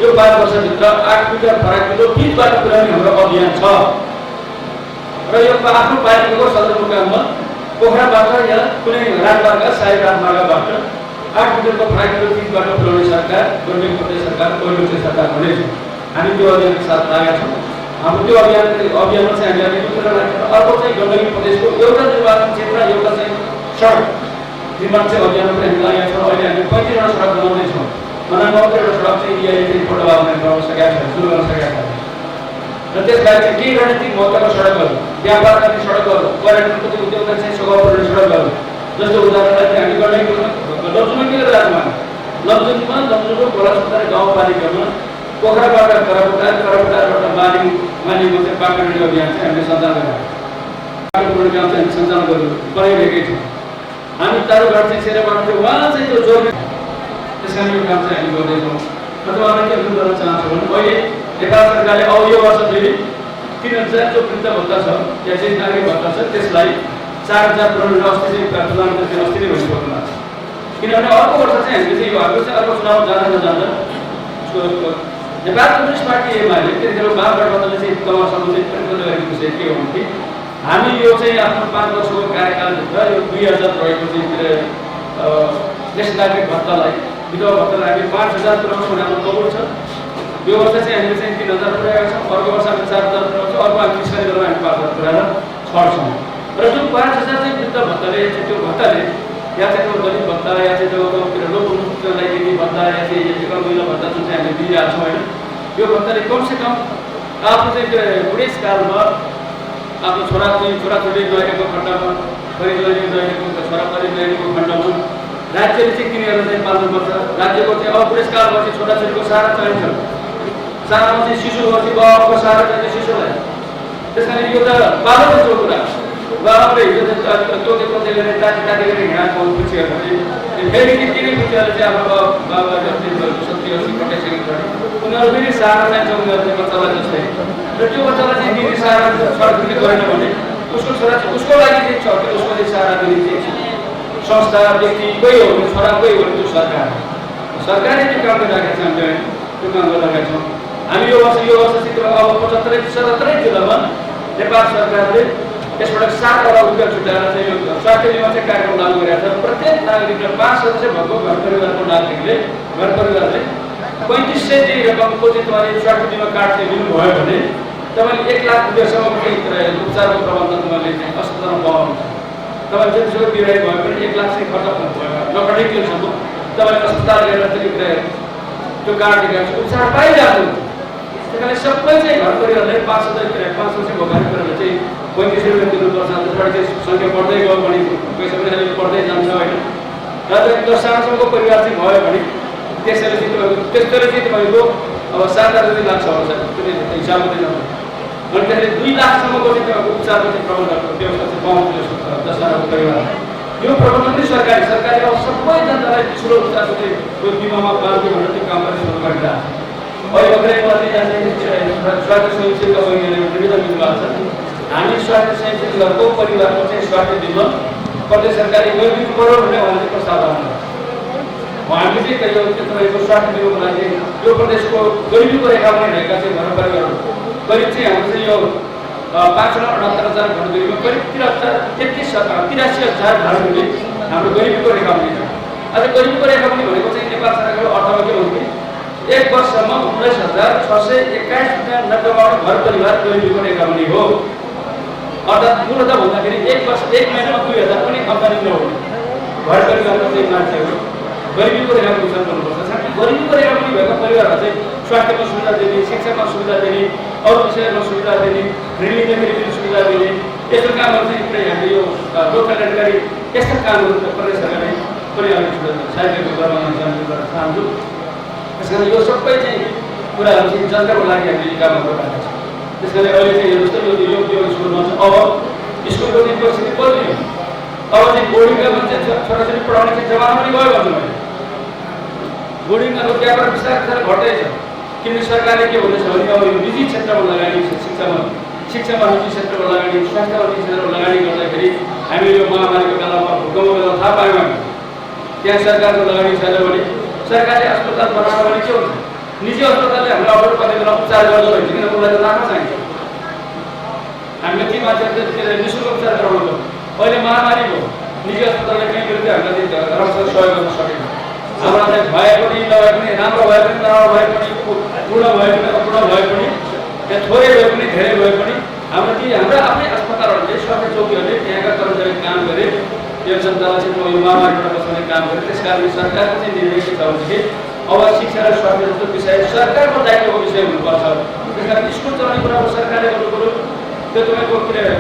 यो 5 वर्षभित्र 8 मिटर फराकिलो पिचबाट पुर्याउने हाम्रो अभियान छ। र यो आफ्नो पालिकाको सदरमुकाममा पोखराबाट या कुनै राजमार्ग, साई राजमार्गबाट 8 मिटरको फ्लाइटको तिजबाट पुर्याउने सरकार गण्डकी प्रदेश सरकार पहिलो चाहिँ सरकार हुनेछ। हामी त्यो अभियानको साथ लागेका छौँ। हाम्रो त्यो अभियानमा चाहिँ हामीले मित्र राखेर अर्को चाहिँ गण्डकी प्रदेशको एउटा निर्वाचन क्षेत्र एउटा चाहिँ सडक निर्माण चाहिँ अभियानमा पनि हामी लागेका छौँ। अहिले हामी 35वटा सडक बनाउँदैछौँ। मनाङमा एउटा सडक चाहिँ यहाँले चाहिँ फोटोबाबुले बनाउन सकेका छैन, सुरु गर्न सकेका छैन। र त्यसबाहेक चाहिँ केही रणनीतिक महत्त्वका सडकहरू, व्यापारका सडकहरू, पर्यटनको चाहिँ उद्योगका चाहिँ सघाउ पर्ने सडकहरू, जस्तो उदाहरणलाई चाहिँ हामी गण्डकीको लप्चुमा के गरिरहेको लप्चुङमा लप्चुङको खोलासुत्तर गाउँपालिकामा पोखराबाट करपुटारबाट मालिङको चाहिँ बाटो निर्माण अभियान चाहिँ हामीले सञ्चालन गरेका बाटो पुर्याउने काम चाहिँ हामी सञ्चालन गरिरहेकै छौँ। हामी तारुघाट चाहिँ सेराबाट चाहिँ उहाँ चाहिँ त्यो जोड्ने त्यस कारण यो काम चाहिँ हामी गर्दैछौँ। र तपाईँलाई के अनुरोध गर्न चाहन्छु भने अहिले नेपाल सरकारले अब यो वर्ष फेरि 3000 जो वृद्ध भत्ता छ या ज्येष्ठ नागरिक भत्ता छ त्यसलाई 4000 पुर्याउने अस्ति चाहिँ प्रधानमन्त्रीले अस्ति नै भनिसक्नु भएको छ। किनभने अर्को वर्ष चाहिँ हामीले चाहिँ यो हाम्रो चाहिँ अर्को चुनाव जाँदा नजाँदा नेपाल कम्युनिस्ट पार्टी एमाले त्यतिखेर महागठबन्धनले चाहिँ तबसम्म चाहिँ प्रतिबद्ध गरेको विषय के हो भने हामी यो चाहिँ आफ्नो 5 वर्षको कार्यकालभित्र यो 2000 रहेको चाहिँ ज्येष्ठ नागरिक भत्तालाई विधवा भत्तालाई हामी 5000 पुर्याउनु भने हाम्रो कबुल छ। यो वर्ष चाहिँ हामीले चाहिँ 3000 पुर्याएका छौँ। अर्को वर्ष हामी 4000 पुर्याउँछौँ। अर्को हामी निस्कने गरेर हामी 5000 पुर्याएर छर्छौँ। र जुन 5000 चाहिँ वृद्ध भत्ताले त्यो भत्ताले या चाहिँ त्यो दलित भत्ता या चाहिँ त्यो लोकलाई दिने भत्ता या चाहिँ एकल महिला भत्ता जुन चाहिँ हामीले दिइरहेको छौँ होइन, यो भत्ताले कमसेकम आफ्नो चाहिँ बुढेसकालमा आफ्नो छोराछोरी नहेरेको खण्डमा, परिजनले नहेरेको छोराछोरी नहेरेको खण्डमा राज्यले चाहिँ किनेर चाहिँ पाल्नुपर्छ। राज्यको चाहिँ अब बुढेसकालपछि छोराछोरीको सहारा चाहिन्छ। सहारामा चाहिँ शिशुपछि बाबाको सहारा चाहिन्छ शिशुलाई। त्यस कारण यो त बाबाको कुरा बाबाले हिजो तोते गरेर ताती गरेर हिँडाएको पछि फेरि किन बुझेर चाहिँ आफ्नो बाबा जस्तै 70-80 कटाइसकेको छ। उनीहरू फेरि सहारा चाहिन्छ उनीहरूले बच्चालाई जस्तै। र त्यो बच्चालाई चाहिँ दिने सहारा सडक दिने गरेन भने उसको छोरा उसको लागि चाहिँ छ कि उसको चाहिँ सहारा दिने चाहिँ संस्था व्यक्ति कोही हो भने छोरा कोही हो भने त्यो सरकारले त्यो काम गरिरहेका छ। हामीले त्यो काम गरिरहेका छौँ। हामी यो वर्षसित अब 75-77 जिल्लामा नेपाल सरकारले यसबाट 7 अरब रुपियाँ छुट्याएर चाहिँ यो स्वास्थ्य बिमा चाहिँ कार्यक्रम लागू गरेका छ। प्रत्येक नागरिकले 5 सदस्य भएको घर परिवारको नागरिकले घर परिवारले 3500 चाहिँ रकमको चाहिँ तपाईँले स्वास्थ्य बिमा कार्ड चाहिँ लिनुभयो भने तपाईँले 1 लाख रुपियाँसम्मको चाहिँ उपचारको प्रबन्ध तपाईँले चाहिँ अस्पतालमा पाउनुहुन्छ। तपाईँ जतिसक्दो बिरामी भयो भने 1 लाख चाहिँ खर्च भयो नपठाइदिएसम्म तपाईँले अस्पताल गएर चाहिँ त्यो कार्ड देखाएर उपचार पाइरहेको। त्यस कारणले सबै चाहिँ घर परिवारले 5 सदस्य भएको घर परिवारले चाहिँ 3500 रुपियाँ तिर्नुपर्छ। त्यसबाट चाहिँ सङ्ख्या बढ्दै गयो भने पैसा पनि अलिक बढ्दै जान्छ होइन। र तपाईँको 10-सम्मको परिवार चाहिँ भयो भने त्यसरी चाहिँ तपाईँको अब 7,000 लाग्छ होला त्यो हिसाब मात्रै नभए अनि त्यसले 2 लाखसम्मको चाहिँ तपाईँको उपचारको चाहिँ प्रबन्धको व्यवस्था चाहिँ पाउँछ 10-सम्मको परिवार। यो प्रबन्ध पनि सरकारले अब सबै जनतालाई निःशुल्क उपचारको चाहिँ बिमामा पाल्ने भनेर त्यो काम पनि सुरु गरिरहेको छ। अहिले भर्खरै स्वास्थ्य स्वयंसेवीका बहिनीहरूले निवेदन दिनुभएको छ। हामी स्वास्थ्य स्वयंसेवीहरूको परिवारको चाहिँ स्वास्थ्य बिमा प्रदेश सरकारले गरिदिनु पर्यो भनेर उहाँले प्रस्ताव गर्नुभयो। हामीले चाहिँ तपाईँको स्वास्थ्य बिमाको लागि यो प्रदेशको गरिबीको रेखामा रहेका चाहिँ घर परिवारहरू करिब चाहिँ हाम्रो चाहिँ यो 5,68,000 घर गरिबीमा करिब 83,000 घरहरूले हाम्रो गरिबीको रेखा पनि छ। आज गरिबीको रेखा पनि भनेको चाहिँ नेपाल सरकारको अर्थमा के हो भने 1 वर्षमा 19,621 रुपियाँ नकमाउने घर परिवार गरिबीको रेखा पनि हो। अर्थात् मूलतः भन्दाखेरि 1 महिनामा 2000 पनि आम्दानी नहुने घर परिवारको चाहिँ मान्छेहरू गरिबीको रेखामा विचार गर्नुपर्छ। साथै गरिबीको रेखा पनि भएको परिवारलाई चाहिँ स्वास्थ्यमा सुविधा दिने, शिक्षामा सुविधा दिने, अरू विषयमा सुविधा दिने, ऋण लिँदाखेरि पनि सुविधा दिने यस्तो कामहरू चाहिँ पुरै हामीले यो लोक कल्याणकारी यस्ता कामहरू प्रदेश सरकारले पनि अलिक साहित्यको गर्न चाहन्छु। त्यस कारण यो सबै चाहिँ कुराहरू चाहिँ जनताको लागि हामीले कामहरू गरिरहेका छौँ। त्यस कारण अहिले चाहिँ यो जस्तो यो स्कुलमा चाहिँ अब स्कुलको चाहिँ परिस्थिति बदलियो। अब चाहिँ बोर्डिङका मान्छे छोराछोरी पढाउने चाहिँ जमाना पनि गयो भन्छु मैले। बोर्डिङको व्यापार बिस्तारै घट्दैछ। किनकि सरकारले के भन्दैछ भने अब यो निजी क्षेत्रमा लगानी शिक्षामा निजी क्षेत्रमा लगानी, स्वास्थ्यमा निजी क्षेत्रमा लगानी गर्दाखेरि हामीले यो महामारीको बेलामा भूकम्पको बेला थाहा पायौँ हामी त्यहाँ सरकारको लगानी छैन भने सरकारले अस्पताल बनाउन भने के हुन्छ? निजी अस्पतालले हाम्रो अफर पर्ने बेला उपचार गर्दो रहेछ किन उसलाई त लाखमा चाहिन्छ। हामीले ती मान्छेहरूले निःशुल्क उपचार गराउनु पर्छ। अहिले महामारी भयो निजी अस्पतालले कहीँ विरुद्ध हामीलाई सहयोग गर्न सकेन। हाम्रा चाहिँ भए पनि नभए पनि राम्रो भए पनि नराम्रो भए पनि पूर्ण भए पनि अपूर्ण भए पनि त्यहाँ थोरै भए पनि धेरै भए पनि हाम्रा आफ्नै अस्पतालहरूले स्वास्थ्य चौकीहरूले त्यहाँका कर्मचारी काम गरे यो जनतालाई चाहिँ यो महामारीबाट बचाउने काम गरे। त्यस कारणले सरकारको चाहिँ निर्णय के छ भनेदेखि अब शिक्षा र स्वास्थ्य जस्तो विषय सरकारको दायित्वको विषय हुनुपर्छ। त्यस कारण स्कुल चलाउने कुरा अब सरकारले गर्नु पऱ्यो। त्यो तपाईँको के अरे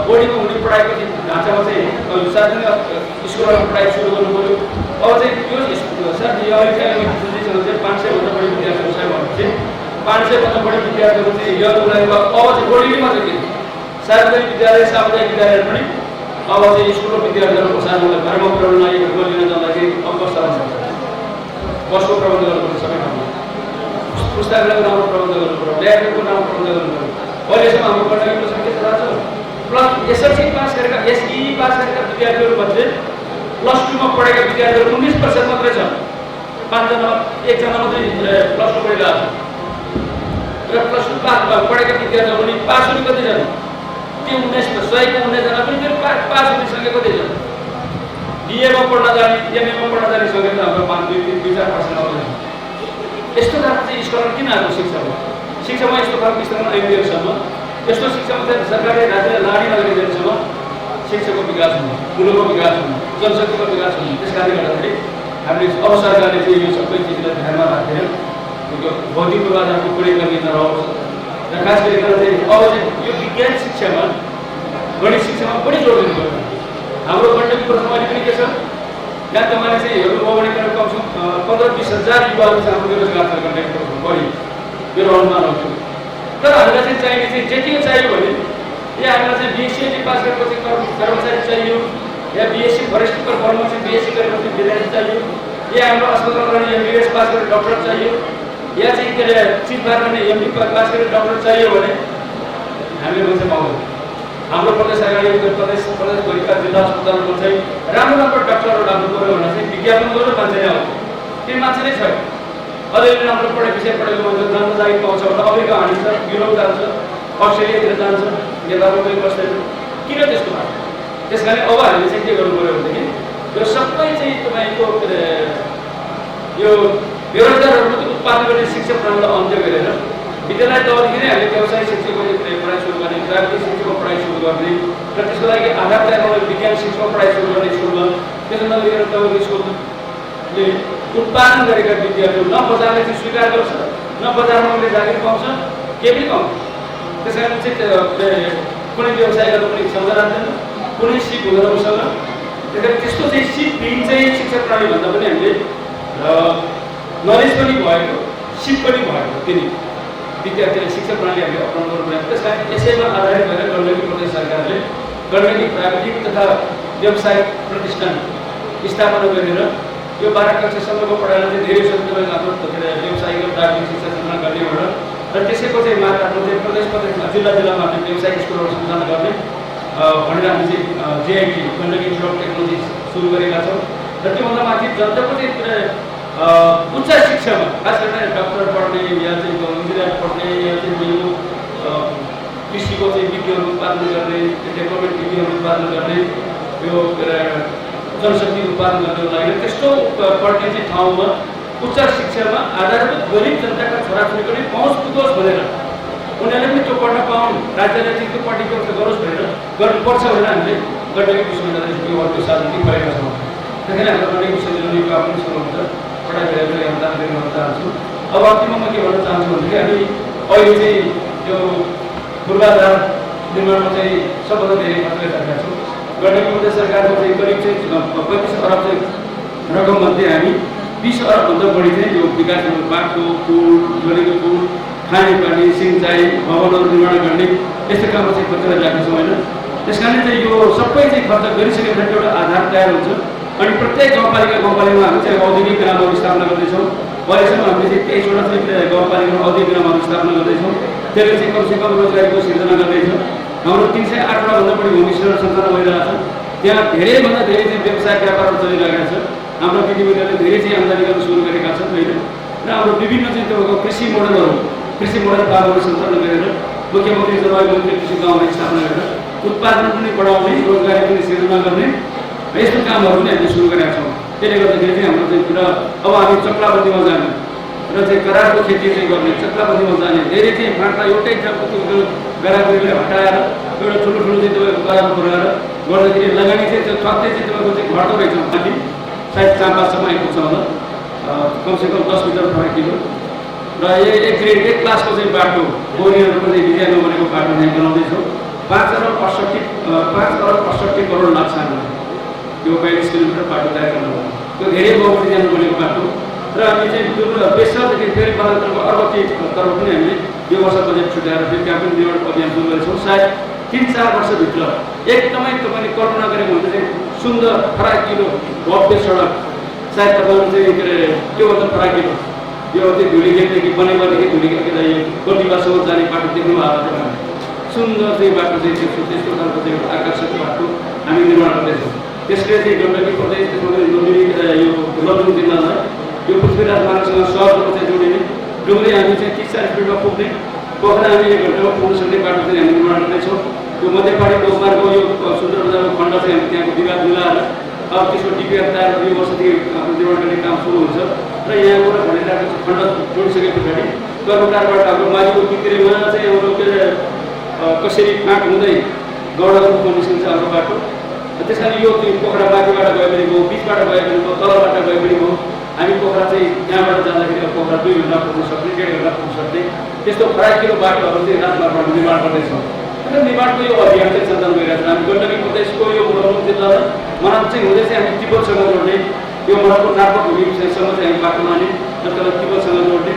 बोर्डिङमा हुने पढाइको ढाँचामा चाहिँ सार्वजनिक स्कुलमा पढाइ सुरु गर्नु पऱ्यो। अब चाहिँ यो सर यो अहिले चाहिँ 500 भन्दा बढी विद्यार्थीहरू छ भनेपछि 500 भन्दा बढी विद्यार्थीहरू चाहिँ यो उनीहरूको अब चाहिँ बोर्डिङमा चाहिँ के सार्वजनिक विद्यालय सामुदायिक विद्यालय पनि अब चाहिँ स्कुलको विद्यार्थीहरूको साथमा घरमा पुर्याउन लागेको लिन जाँदाखेरि अब कस्तो हुन्छ। बसको प्रबन्ध गर्नुपर्छ सबै ठाउँमा, पुस्तकालयको राम्रो प्रबन्ध गर्नुपर्छ, ल्याबको राम्रो प्रबन्ध गर्नुपर्छ। अहिलेसम्म हाम्रो गण्डकीको सङ्ख्या थाहा छ प्लस एसएलसी पास गरेका एसई पास गरेका विद्यार्थीहरूमध्ये प्लस 2 मा पढेका विद्यार्थीहरू 19% मात्रै छ। 5 जना 1 जना मात्रै प्लस 2 पढिरहेको छ र प्लस 2 पास पढेका विद्यार्थीहरू पनि पास हुने कति छन् त्यो 19 जना पनि पास हुने सङ्ख्या कति छ। बिएमा पढ्न जाने एमएमा पढ्न जाने सङ्ख्या त हाम्रो 5-2-4% मात्रै छ। यस्तो खालको चाहिँ स्कलर किन आएको शिक्षामा यस्तो खालको स्तरमा आइदिएसम्म यस्तो शिक्षामा चाहिँ सरकारले राज्यले लाडी नगरिदिएसम्म शिक्षाको विकास हुने, मुलुकको विकास हुने, जनशक्तिको विकास हुने। त्यस कारणले गर्दाखेरि हामीले अब सरकारले चाहिँ यो सबै चिजलाई ध्यानमा राखेर भौतिक पूर्वाधारको कुनै कमी नरहोस् र खास गरिकन चाहिँ अब चाहिँ यो विज्ञान शिक्षामा गणित शिक्षामा बढी जोड दिनु पर्यो। हाम्रो गण्डकी प्रथम अहिले पनि के छ यहाँ तपाईँले चाहिँ हेर्नुभयो भने कमसेकम 15-20 हजार युवाहरू चाहिँ हाम्रो बेरोजगार छ गण्डकी प्रथम बढी मेरो अनुमान हो। तर हामीलाई चाहिँ चाहिने चाहिँ जति चाहियो भने या हामीलाई चाहिँ बिएससी पास गरेपछि कर्मचारी चाहियो या बिएससी फरेस्ट कर्ममा चाहिँ बिएससी गरेपछि विद्यार्थी चाहियो या हाम्रो अस्पतालमा एमबीबीएस पास गरेर डाक्टर चाहियो या चाहिँ के अरे चिटबार गर्ने एमडी पास गरेर डाक्टर चाहियो भने हामीले मान्छे पाउँदैन। हाम्रो प्रदेश सरकारले प्रदेशभरिका जिल्ला अस्पतालमा चाहिँ राम्रो डाक्टरहरू लाग्नु पऱ्यो भने चाहिँ विज्ञापन गरेर मान्छे नै आउँछ। त्यो मान्छे नै छैन। अलिअलि राम्रो विषय पढेको मान्छे राम्रो जागिर पाउँछ भने अमेरिका हानिन्छ, युरोप जान्छ, अस्ट्रेलियातिर जान्छ, नेपालमा पनि बस्दैन। किन त्यस्तो भएको? त्यस कारण अब हामीले चाहिँ के गर्नु पऱ्यो भनेदेखि यो सबै चाहिँ तपाईँको यो बेरोजगारहरूको उत्पादन गर्ने शिक्षा प्रणालीलाई अन्त्य गरेर विद्यालय तहदेखि नै हामीले व्यवसाय शिक्षाको पढाइ सुरु गर्ने, प्राविधिक शिक्षाको पढाइ सुरु गर्ने र त्यसको लागि आधार तयार गर्ने विज्ञान शिक्षाको पढाइ सुरु गर्ने स्कुलमा त्यसो नगरिकन तपाईँको स्कुलले उत्पादन गरेका विद्यार्थीहरू न बजारले चाहिँ स्वीकार गर्छ न बजारमा उनले जागिर पाउँछ केही पनि पाउँछ। त्यस कारण चाहिँ कुनै व्यवसाय गर्न पनि इच्छा राख्दैन, कुनै सिप हुँदैन उसँग। त्यस कारण त्यस्तो चाहिँ सिपविहीन चाहिँ शिक्षा प्रणालीभन्दा पनि हामीले नलेज पनि भएको सिप पनि भएको तिनी विद्यार्थीलाई शिक्षा प्रणाली हामीले अपनाउनु पर्छ। त्यस कारण यसैमा आधारित भएर गण्डकी प्रदेश सरकारले गण्डकी प्राविधिक तथा व्यावसायिक प्रतिष्ठान स्थापना गरेर यो 12 कक्षासम्मको पढाइलाई चाहिँ धेरै सजिलो आफ्नो व्यावसायिक र प्राविधिक शिक्षा सञ्चालन गर्ने भनेर र त्यसैको चाहिँ मार्फतमा चाहिँ प्रदेशमा जिल्लामा हामीले व्यावसायिक स्कुलहरू सञ्चालन गर्ने भनेर हामी चाहिँ जेआइटी गण्डकी इन्स्टिच्युट अफ टेक्नोलोजी सुरु गरेका छौँ। र त्योभन्दा माथि जतिको चाहिँ उच्च शिक्षामा खास गरेर डाक्टर पढ्ने या चाहिँ इन्जिनियर पढ्ने या चाहिँ यो कृषिको चाहिँ विज्ञहरू उत्पादन गर्ने, डेभलपमेन्ट विज्ञहरू उत्पादन गर्ने, यो जनशक्ति उत्पादन गर्नको लागि त्यस्तो पढ्ने चाहिँ ठाउँमा उच्च शिक्षामा आधारभूत गरिब जनताका छोराछोरी पनि पहुँच पुगोस् भनेर उनीहरूले पनि त्यो पढ्न पाउन्, राज्यले चाहिँ त्यो पढ्ने व्यवस्था गरोस् भनेर गर्नुपर्छ भनेर हामीले गण्डकी विश्वविद्यालय सार्वजनिक गरेका छौँ। त्यसैले हाम्रो गण्डकी विश्वविद्यालयको आफ्नो स्कुल हुन्छ पढाइ गरेर योगदान गर्न चाहन्छु। अब अन्तिममा के भन्न चाहन्छु भनेदेखि हामी अहिले चाहिँ यो पूर्वाधार निर्माणमा चाहिँ सबभन्दा धेरै खर्च गरिरहेका छौँ। गण्डकी प्रदेश सरकारको चाहिँ करिब चाहिँ 35 अरब चाहिँ रकममध्ये हामी 20 अरबभन्दा बढी चाहिँ यो विकास बाटो, पुल, गण्डकी पुल, खानेपानी, सिँचाइ, भवनहरू निर्माण गर्ने यस्तो काममा चाहिँ खर्च गरिरहेका छौँ होइन। त्यस कारण चाहिँ यो सबै चाहिँ खर्च गरिसकेपछि एउटा आधार तयार हुन्छ। अनि प्रत्येक गाउँपालिकामा हामी चाहिँ औद्योगिक ग्रामहरू स्थापना गर्दैछौँ। अहिलेसम्म हामीले चाहिँ 23वटा चाहिँ गाउँपालिकामा औद्योगिक ग्रामहरू स्थापना गर्दैछौँ। त्यसले चाहिँ कमसेकम रोजगारीको सिर्जना गर्दैछौँ। हाम्रो 308वटा भन्दा बढी होमस्टेहरू सञ्चालन भइरहेको छ। त्यहाँ धेरैभन्दा धेरै चाहिँ व्यवसाय व्यापारहरू चलिरहेका छ। हाम्रो दिदीबहिनीहरूले धेरै चाहिँ आम्दानी गर्न सुरु गरेका छन् होइन। र हाम्रो विभिन्न चाहिँ त्यो कृषि मोडल फार्महरू सञ्चालन गरेर मुख्यमन्त्री जलवायु मन्त्री कृषि गाउँलाई स्थापना गरेर उत्पादन पनि बढाउने, रोजगारी पनि सिर्जना गर्ने यस्तो कामहरू पनि हामीले सुरु गरेका छौँ। त्यसले गर्दाखेरि चाहिँ हाम्रो चाहिँ कुरा अब हामी चक्लाबन्दीमा जाने र चाहिँ करारको खेती चाहिँ गर्ने चक्लाबन्दीमा जाने धेरै चाहिँ फाँटमा एउटै ठाउँको त्यो गरागरीलाई हटाएर एउटा ठुलो ठुलो चाहिँ तपाईँको करारमा पुऱ्याएर गर्दाखेरि लगानी चाहिँ त्यो ठक्कै चाहिँ तपाईँको चाहिँ घट्दो रहेछ माथि सायद 4-5सम्म आइपुग्छ होला कमसेकम 10 मिटर फराकिलो र एक ग्रेड एक क्लासको चाहिँ बाटो बोरीहरूको चाहिँ डिजाइन बनेको बाटो चाहिँ बनाउँदैछौँ 5 अरब 68 करोड लाग्छ हामीलाई यो 42 किलोमिटर बाटो तयार गर्नु त्यो धेरै बहु डिजाइन बनेको बाटो र हामी चाहिँ त्यो बेसरदेखि फेरि बालको अर्को तर्फ पनि हामीले यो वर्ष बजेट छुट्याएर फेरि त्यहाँ पनि निर्माण अभियान सुरु गरेछौँ सायद 3-4 वर्षभित्र एकदमै तपाईँले कल्पना गरेको हुन्छ चाहिँ सुन्दर फराकिलो भव्य सडक सायद तपाईँहरू चाहिँ के अरे त्योभन्दा फराकिलो यो चाहिँ धुलीखेलदेखि बनेपादेखि धुलीखेल यो गोलीबासम्म जाने बाटो देख्नु भएको छ सुन्दर चाहिँ बाटो चाहिँ त्यस्तो खालको चाहिँ एउटा आकर्षक बाटो हामी निर्माण गर्दैछौँ त्यसले चाहिँ गण्डकी प्रदेश यो लमजुङ जिल्लालाई यो पृथ्वीराज मार्गसँग सहरको चाहिँ जोडिने डुङ्ग्री हामी चाहिँ 30-40 मिनटमा पुग्ने पोखरा हामी 1 घन्टामा पुग्न सक्ने बाटो चाहिँ हामी निर्माण गर्दैछौँ यो मध्यपाडी लोकमार्गको यो सुन्दर बजारको खण्ड चाहिँ हामी त्यहाँको विवाद मिलाएर अब त्यसको डिपिआर तयार 2 वर्षदेखि निर्माण गर्ने काम सुरु हुन्छ र यहाँबाट भनिरहेको खण्ड जोडिसके पछाडि कर्मकारबाट हाम्रो माथिको किक्रेमा चाहिँ हाम्रो के अरे कसरी फाँट हुँदै गौडाको निस्किन्छ हाम्रो बाटो त्यस कारण यो पोखरा माथिबाट गए पनि भयो बिचबाट गए पनि भयो तलबाट गए पनि भयो हामी पोखरा चाहिँ यहाँबाट जाँदाखेरि अब पोखरा 2 घन्टा पुग्न सक्ने 1.5 घन्टा पुग्न सक्ने त्यस्तो फराकिलो बाटोहरू चाहिँ राजमार्गबाट निर्माण गर्दैछौँ र निर्माणको यो अभियान चाहिँ सञ्चालन गरिरहेको छ हामी गण्डकी प्रदेशको यो लमजुङ जिल्लालाई मनाम चाहिँ हुँदै चाहिँ हामी तिब्बतसँग जोड्ने यो मनामको नागपुर भूमिसँग चाहिँ हामी बाटो लाने र त्यसलाई तिब्बतसँग जोड्ने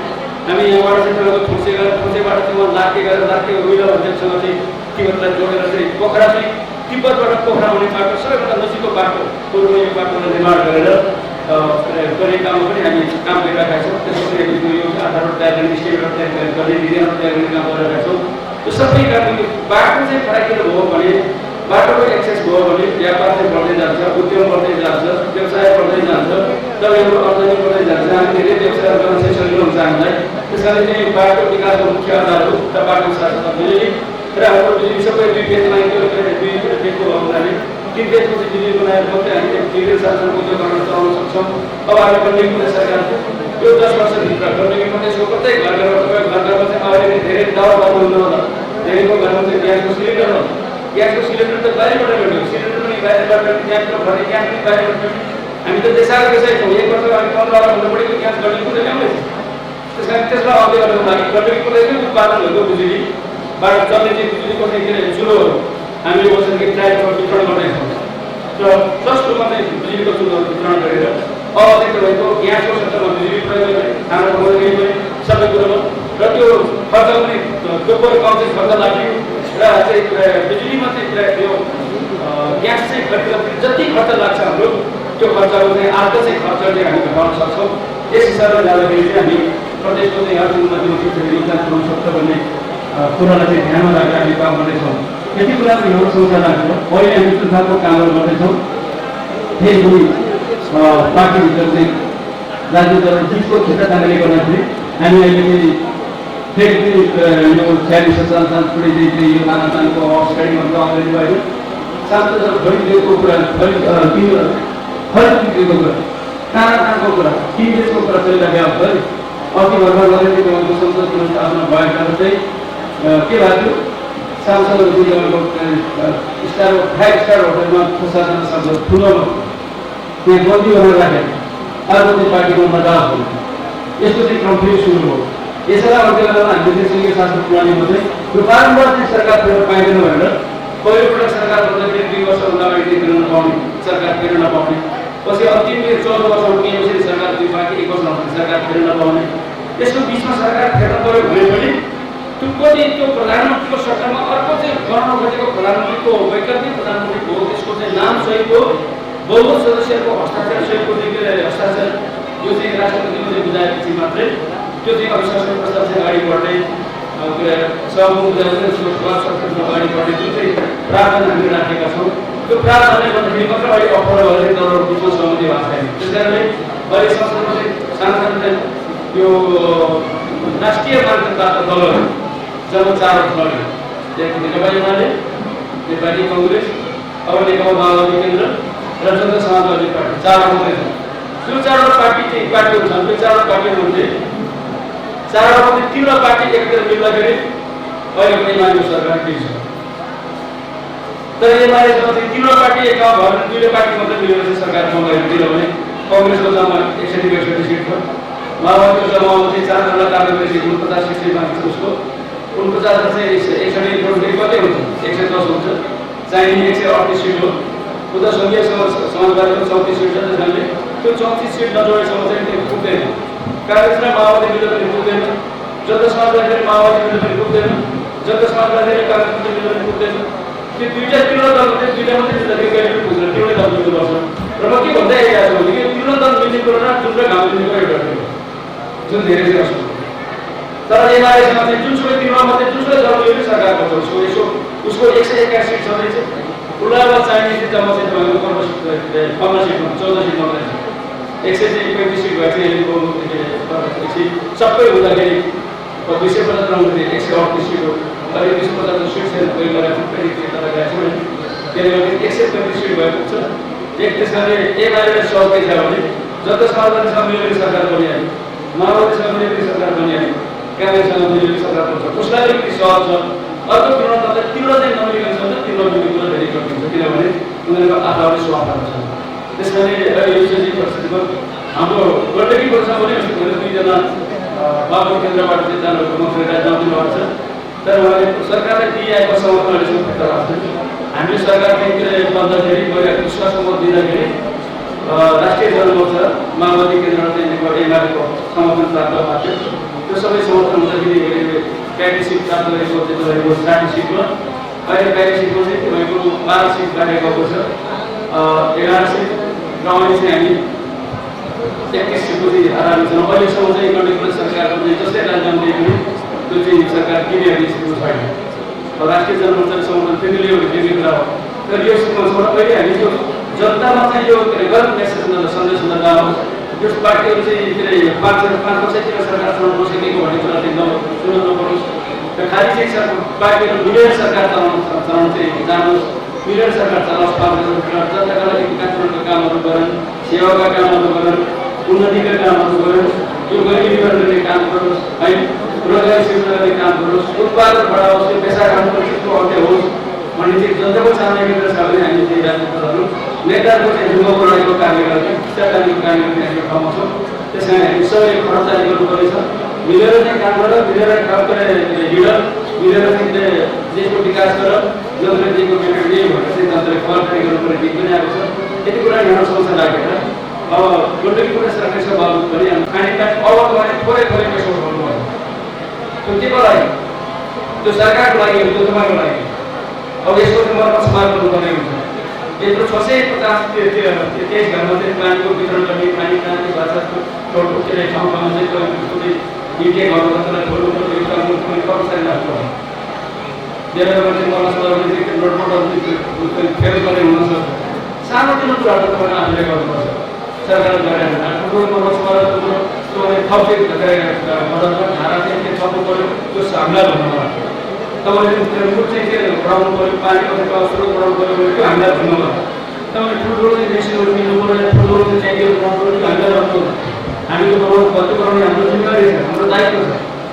हामी यहाँबाट चाहिँ तपाईँको थुर्सेबाट चाहिँ उहाँ लाके गरेर लाके विला अध्यक्षसँग चाहिँ तिब्बतलाई जोडेर चाहिँ पोखरा चाहिँ तिब्बतबाट पोखरा हुने बाटो सबैभन्दा नजिकको बाटो पूर्व यो बाटोलाई निर्माण गरेर गर्ने काममा पनि हामी काम गरिरहेका छौँ त्यसको पनि यो आधारबाट तयार गर्ने स्टेटबाट तयार गर्ने डिजाइनहरू तयार गर्ने काम गरिरहेका छौँ यो सबै काम बाटो चाहिँ फराकिलो भयो भने बाटोको एक्सेस भयो भने व्यापार चाहिँ बढ्दै जान्छ उद्योग बढ्दै जान्छ व्यवसाय बढ्दै जान्छ तपाईँको आर्जनी बढ्दै जान्छ हामी धेरै व्यवसाय गर्न चाहिँ सजिलो हुन्छ हामीलाई त्यस कारण चाहिँ बाटो विकासको मुख्य आधार हो र बाटो साथसाथमा बिजुली र हाम्रो बिजुली सबै 2 फेजमा 2 फेजको हुनाले 3 फेजको चाहिँ बिजुली बनाएर मात्रै हामीले बिजुली साधनको उद्योग गर्न चलाउन सक्छौँ अब हामी गण्डकी प्रदेश सरकार यो 10 वर्षभित्र गण्डकी प्रदेशको प्रत्येक घर घरमा चाहिँ अहिले धेरै दावा गर्नुहुन्न होला धेरैको घरमा चाहिँ ग्यासको सिलिन्डर हो ग्यासको सिलिन्डर त बाहिरबाट ल्याउने सिलिन्डर पनि बाहिरबाट ग्यासको भरे ग्यास पनि बाहिरबाट हामी त देशाको देशै छौँ 1 वर्ष हामी 15-16 बढीको ग्यास गण्डकीबाट ल्याउँदैछ त्यस कारण त्यसलाई अघि बढाउनको लागि गण्डकी प्रदेशमै उत्पादन भएको बिजुलीबाट चल्ने चाहिँ बिजुलीको चाहिँ के अरे चुलोहरू हामीले वर्षदेखि ट्रायलमा वितरण गर्दैछौँ र जसकोमा चाहिँ बिजुलीको चुलोहरू वितरण गरेर अब चाहिँ तपाईँको ग्यासको क्षेत्रमा बिजुली प्रयोग गर्ने खाना पकाउने पनि सबै कुरोमा र त्यो खर्च पनि दोब्बर कम चाहिँ खर्च लाग्ने र चाहिँ बिजुलीमा चाहिँ यो ग्यास चाहिँ जति खर्च लाग्छ हाम्रो त्यो खर्चहरू चाहिँ अर्को चाहिँ खर्च चाहिँ हामी घटाउन सक्छौँ यस हिसाबले जाँदाखेरि चाहिँ हामी प्रदेशको चाहिँ आर्थिक उन्नतिमा योगदान पुऱ्याउन सक्छ भन्ने कुरालाई चाहिँ ध्यानमा राखेर हामी काम गर्दैछौँ यति कुराको एउटा संसाधन छ अहिले हामी जुन खालको कामहरू गर्दैछौँ फेरि पनि पार्टीभित्र चाहिँ राजनीतिहरू जितको क्षेत्र जाँदै गर्दाखेरि हामी अहिले फेरि पनि यो 46-47 पुरै चाहिँ यो खानादानको अगाडि मात्र अगाडि भयो सांसदहरू खरिदिएको कुरा खरिदिएको कुरा खानादानको कुरा 3 देशको कुरा चलिरहेको हुन्छ अघि भर्खर नरेन्द्र मोदीको संसद आफ्नो भएका चाहिँ के भएको सांसदहरू जुन 5 स्टार होटलमा प्रशासन शब्द ठुलोमा त्यहाँ बन्दी गरेर राखेर अर्को चाहिँ पार्टीको मजाक हो यस्तो चाहिँ क्रम सुरु हो यसैलाई अन्त्य गरेर हामीले चाहिँ सङ्घीय शासन प्रणालीमा चाहिँ यो बारम्बार चाहिँ सरकार फेर्न पाइँदैन भनेर पहिलोपटक सरकार बन्दाखेरि 2 वर्षभन्दा अगाडि फेर्न नपाउने सरकार फेर्न नपाउने पछि अन्तिम 14 वर्ष पुगेपछि सरकार 2 बाँकी 1 वर्ष सरकार फेर्न नपाउने त्यसको बिचमा सरकार फेर्न पर्यो भने पनि त्यो प्रधानमन्त्रीको सरकारमा अर्को चाहिँ गर्न खोजेको प्रधानमन्त्रीको वैकल्पिक प्रधानमन्त्री हो त्यसको चाहिँ नाम सहितको बहुमत सदस्यहरूको हस्ताक्षर सहितको चाहिँ हस्ताक्षर यो चाहिँ राष्ट्रपतिले चाहिँ बुझाएपछि मात्रै त्यो चाहिँ अविश्वासको प्रस्ताव चाहिँ अगाडि बढ्ने सहमत अगाडि बढ्ने जुन चाहिँ प्रावधान हामीले राखेका छौँ त्यो प्रावधानले गर्दाखेरि मात्र अहिले अफर भएर दलहरूको बिचमा सहमति भएको छैन त्यस कारणले अहिले संसदमा चाहिँ सांसद चाहिँ यो राष्ट्रिय मान्यताका दलहरू जब 4 दलहरू एक नेकपा एमाले नेपाली कांग्रेस अब नेकपा माओवादी केन्द्र र जनता समाजवादी पार्टी 4 मात्रै छन् जो 4 पार्टीहरू छन् त्यो 4 पार्टीहरूले 4 मध्ये 3 पार्टी एकतिर मिल्दाखेरि अहिलेको एमाले सरकार के छ तर एमाले चाहिँ 3 पार्टी एक भएर 2 पार्टी मात्रै मिलेर चाहिँ सरकार बनाएको दियो भने कांग्रेसको जम्मा 61 सीट छ माओवादीको जम्मा चाहिँ 4 जना कार्यान्वयन सीट 49 सीट बाँकी छ उसको 49 चाहिँ 61 जोड्दै कति हुन्छ 110 हुन्छ चाहिने 138 सीट हो उता संघीय समाजवादीको 34 सीट छ त्यसैले त्यो 34 सीट नजोडेसम्म चाहिँ त्यो पुग्दैन कांग्रेस र माओवादी मिलेर पनि पुग्दैन जनता समाजवादी र माओवादी मिलेर पनि पुग्दैन जनता समाजवादी र कांग्रेस मिलेर पनि पुग्दैन त्यो दुईटा तीव्र दलले दुईटा मात्रै जिल्लाले कहिले पनि पुग्दैन एउटै दल मिल्नुपर्छ र म के भन्दै आइरहेको छु भने तीव्र दल मिल्ने कुरो र जुन र घाम मिल्ने कुरा एउटा जुन धेरै चाहिँ असम्भव तर एमालेसँग चाहिँ जुनसुकै तीव्र मात्रै जुनसुकै दलले पनि सरकार गर्छ उसको 181 सीट छँदैछ उल्लामा चाहिने चाहिँ जम्मा चाहिँ तपाईँको 15 सीट 14 सीट मात्रै छ 135 सीट भए चाहिँ अहिले सबै हुँदाखेरि 250 बनाउँदाखेरि 138 सीट हो अहिले 250 सीट चाहिँ पहिला थुप्रै गएको छ त्यसले गर्दा 135 सीट भएको छ एक त्यसले एमाले सहज के छ भने जति समाजवादीसँग मिलेर सरकार बनिहाल्यो माओवादीसँग मिलेर सरकार बनिहाल्यो कांग्रेससँग मिलेर सरकार बन्छ उसलाई अलिकति सहज छ अर्को तीव्र चाहिँ नमिलेको छ भने तीव्र मिल्ने कुरा धेरै कठिन छ किनभने उनीहरूको आफूले स्वार्थहरू छ त्यसैले अहिले यो चाहिँ परिस्थितिमा हाम्रो गण्डकी वर्षमा पनि यस्तो भयो 2 जना बाबु केन्द्रबाट चाहिँ जानुभएको मन्त्रीलाई जानु भएको छ तर उहाँले सरकारले दिएको समर्थन अहिलेसम्म फिर्ता भएको छैन हामीले सरकारले बन्दाखेरि गएर विश्वासको मत दिँदाखेरि राष्ट्रिय जनमोर्चा माओवादी केन्द्र चाहिँ एमालेको समर्थन प्राप्त भएको थियो त्यो सबै समर्थन हुँदाखेरि 35 सीट प्राप्त गरेको चाहिँ तपाईँको 60 सीटमा अहिले 35 सीटमा चाहिँ तपाईँको 12 सीट राखेको गएको छ 11 सीट र अहिले चाहिँ हामी 31 सीटको चाहिँ आधारमा छौँ अहिलेसम्म चाहिँ गण्डकी सरकारको चाहिँ जस्तै राजधानी दिए पनि त्यो चाहिँ सरकार किनेर स्थितिमा छैन राष्ट्रिय जनमोर्चाले समर्थन फेरि लियो भने फेरि कुरा हो तर यो स्थितिमा छ अहिले हामी यो जनतामा चाहिँ यो गलत मेसेज सन्देश हुन जाओस् यो पार्टीहरू चाहिँ के अरे 5 वर्षतिर सरकार चलाउन नसकेको भन्ने कुरा चाहिँ सुन्न नपरोस् र खालि चाहिँ पार्टीहरू मिलेर सरकार चलाउन चाहिँ जानुहोस् मिलेर सरकार चलाओस् 5 वर्षतिर जनताका लागि विकासका कामहरू गरौँ सेवाका कामहरू गरौँ उन्नतिका कामहरू गरौँ यो गरिबी निवारण गर्ने काम गरोस् है रोजगारी सृजना गर्ने काम गरोस् उत्पादन बढाओस् यो पेसा कामको अन्त्य होस् भन्ने चाहिँ जनताको चाहना केन्द्र छ भने हामी चाहिँ राजनीतिहरू नेताहरूको चाहिँ ढुङ्गो बनाएको कार्य गर्ने शिक्षाकालीको कार्य गर्ने हामी ठाउँमा छौँ त्यसै हामी सबैले खर्चाली गर्नुपर्नेछ मिलेर चाहिँ काम गरेर मिलेर काम गरेर हिँड मिलेर चाहिँ देशको विकास गर जनताले दिएको पेमेन्ट दिए भनेर चाहिँ जनताले खबरदारी गर्नुपर्ने दिन पनि आएको छ यति कुरा हाम्रो समस्या लागेर अब गण्डकी कुरा सरकारसँग बाबु पनि हामी खानेपानी अवको भने थोरै पैसा उठाउनुपर्छ त्यो के को लागि त्यो सरकारको लागि हो त्यो तपाईँको लागि अब यसको चाहिँ मर्म समार गर्नुपर्ने हुन्छ यत्रो 650 23 घरमा चाहिँ पानीको वितरण गर्ने पानी खाने भाषाको के अरे ठाउँ ठाउँमा चाहिँ युके घरबाट छोड्नुपर्ने यो काम पनि कर्मचारी लाग्छ बेला चाहिँ मर्म समार गर्ने रोडबाट फेल गर्ने हुनसक्छ सानोतिनो कुराहरू तपाईँले आफूले गर्नुपर्छ सरकारले गरेर ठुलो मर्म समार थप्दै धारा चाहिँ थप्नु पऱ्यो त्यो हामीलाई भन्नु तपाईँले मुख चाहिँ के बढाउनु पऱ्यो पानी अथवा स्रोत बढाउनु पऱ्यो भने त्यो हामीलाई भन्नु पर्यो तपाईँले ठुल्ठुलो चाहिँ मेसिनहरू किन्नु पऱ्यो ठुल्ठुलो चाहिँ ट्याङ्कीहरू बनाउनु पऱ्यो त्यो हामीलाई भन्नु हामीले बनाउनु कति बनाउने हाम्रो जिम्मेवारी छ हाम्रो दायित्व छ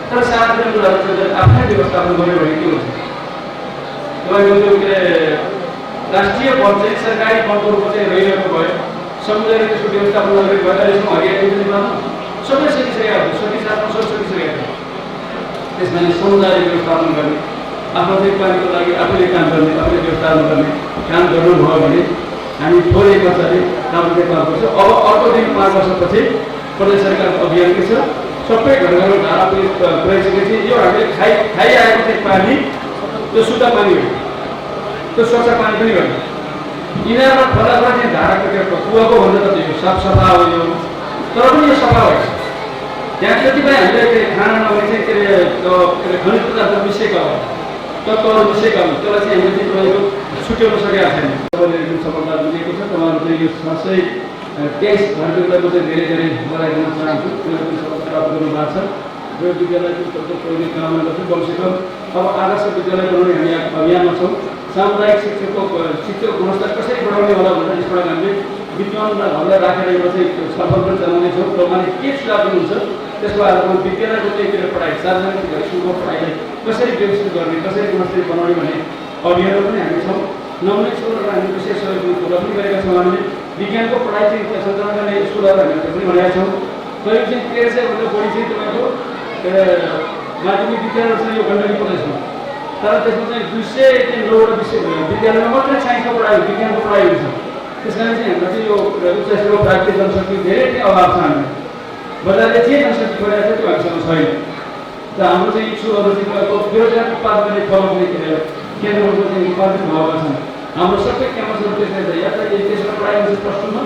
तर सानो कुराहरू चाहिँ आफ्नै व्यवस्थापन गऱ्यो भने के हुन्छ तपाईँको त्यो के अरे राष्ट्रिय वन चाहिँ सरकारी वनहरूको चाहिँ रहिरहेको भयो समुदायले त्यसको व्यवस्थापन गरेको भयो अहिलेसम्म हरियाली पनि सबै सकिसकेका हुन्छ सकिसकेको सब सकिसकेका त्यसमा समुदायले व्यवस्थापन गर्ने आफ्नो चाहिँ पानीको लागि आफूले काम गर्ने आफूले व्यवस्थापन गर्ने काम गर्नुभयो भने हामी थोरै खर्चले राम्रो काम गर्छ अब अर्को दिन 5 वर्षपछि प्रदेश सरकारको अभियान के छ सबै घर घरमा धारा पुऱ्याइसकेपछि यो हामीले खाइआएको चाहिँ पानी त्यो शुद्ध पानी हो त्यो स्वच्छ पानी पनि हो यिनीहरूमा फलाफल चाहिँ धाराको कुवाको भन्दा त त्यो साफ सफा हो यो तर पनि यो सफा भएछ त्यहाँ कतिपय हामीले खाना नभए चाहिँ के अरे खनिज पदार्थ मिसिएका हो तत्त्वहरू मिसिएका हुन् त्यसलाई चाहिँ हामीले चाहिँ तपाईँको छुट्याउन सकेका छैन तपाईँले जुन सफलता दिएको छ तपाईँहरू चाहिँ यो खासै 23 घरको चाहिँ धेरै धेरै बधाई दिन चाहन्छु उनीहरूले सफलता प्राप्त गर्नुभएको छ र विद्यालयको प्रयोगले कामना गर्छु कमसेकम अब आदर्श विद्यालय बनाउने हामी अभियानमा छौँ सामुदायिक शिक्षकको गुणस्तर कसरी बढाउने होला भनेर यसबाट हामीले विद्वानहरूलाई राखेर एउटा चाहिँ छलफल पनि चलाउनेछौँ र उहाँले के सुझाव दिनुहुन्छ त्यसको आधारमा विद्यालयको त्यहीतिर पढाइ सार्वजनिक स्कुलको पढाइलाई कसरी व्यवस्थित गर्ने कसरी गुणस्तरीय बनाउने भन्ने अभियानमा पनि हामी छौँ। नौने स्कुलहरू हामी विशेष सहयोग कुरा पनि गरेका छौँ। हामीले विज्ञानको पढाइ चाहिँ सञ्चालन गर्ने स्कुलहरू हामीले पनि भनेका छौँ। करिब चाहिँ 1300 भन्दा बढी चाहिँ तपाईँको माध्यमिक विद्यालय चाहिँ यो गण्डकी प्रदेशमा, तर त्यसमा चाहिँ 209वटा विद्यालयमा मात्रै साइन्सको पढाइ विज्ञानको पढाइ हुन्छ। त्यस कारण चाहिँ हाम्रो चाहिँ यो उच्च स्तरको प्राप्ति जनशक्ति धेरै नै अभाव छ। हामी बजारले जे जनशक्ति गरिरहेको छ त्यो हामीसँग छैन। र हाम्रो चाहिँ स्कुलहरू चाहिँ बेरोजगार उत्पादन गर्ने फलकले केन्द्रहरूको चाहिँ उत्पादित भएका छन्। हाम्रो सबै क्याम्पसहरू त्यसरी छ, या त एजुकेसनल पढाइ हुन्छ प्लस टूमा,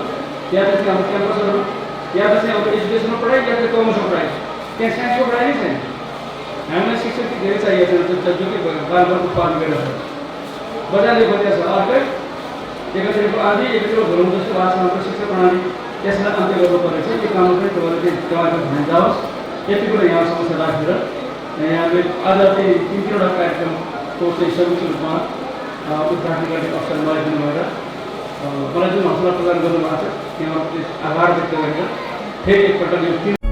या त चाहिँ हाम्रो क्याम्पसहरू या त चाहिँ हाम्रो एजुकेसनल पढाइ या त कमर्सको पढाइ, त्यहाँ साइन्सको पढाइ नै छैन। हामीलाई शिक्षक धेरै चाहिएको छ जो कि बालबाल उत्पादन गरेर बजारले खोजेको छ। अर्कै एकैचोटिको आधी एकैचोटि भनौँ जस्तो भएको छ हाम्रो शिक्षा प्रणाली, त्यसलाई अन्त्य गर्नुपर्नेछ। यो काममा पनि तपाईँको ध्यान जाओस्। यति कुरा यहाँ समस्या राखेर यहाँले आज चाहिँ 3-3वटा कार्यक्रमको चाहिँ संयुक्त रूपमा उद्घाटन गर्ने अवसर मलाई दिनुभएर मलाई जुन हौसला प्रदान गर्नुभएको छ त्यहाँ आभार व्यक्त गरेर फेरि एकपल्ट यो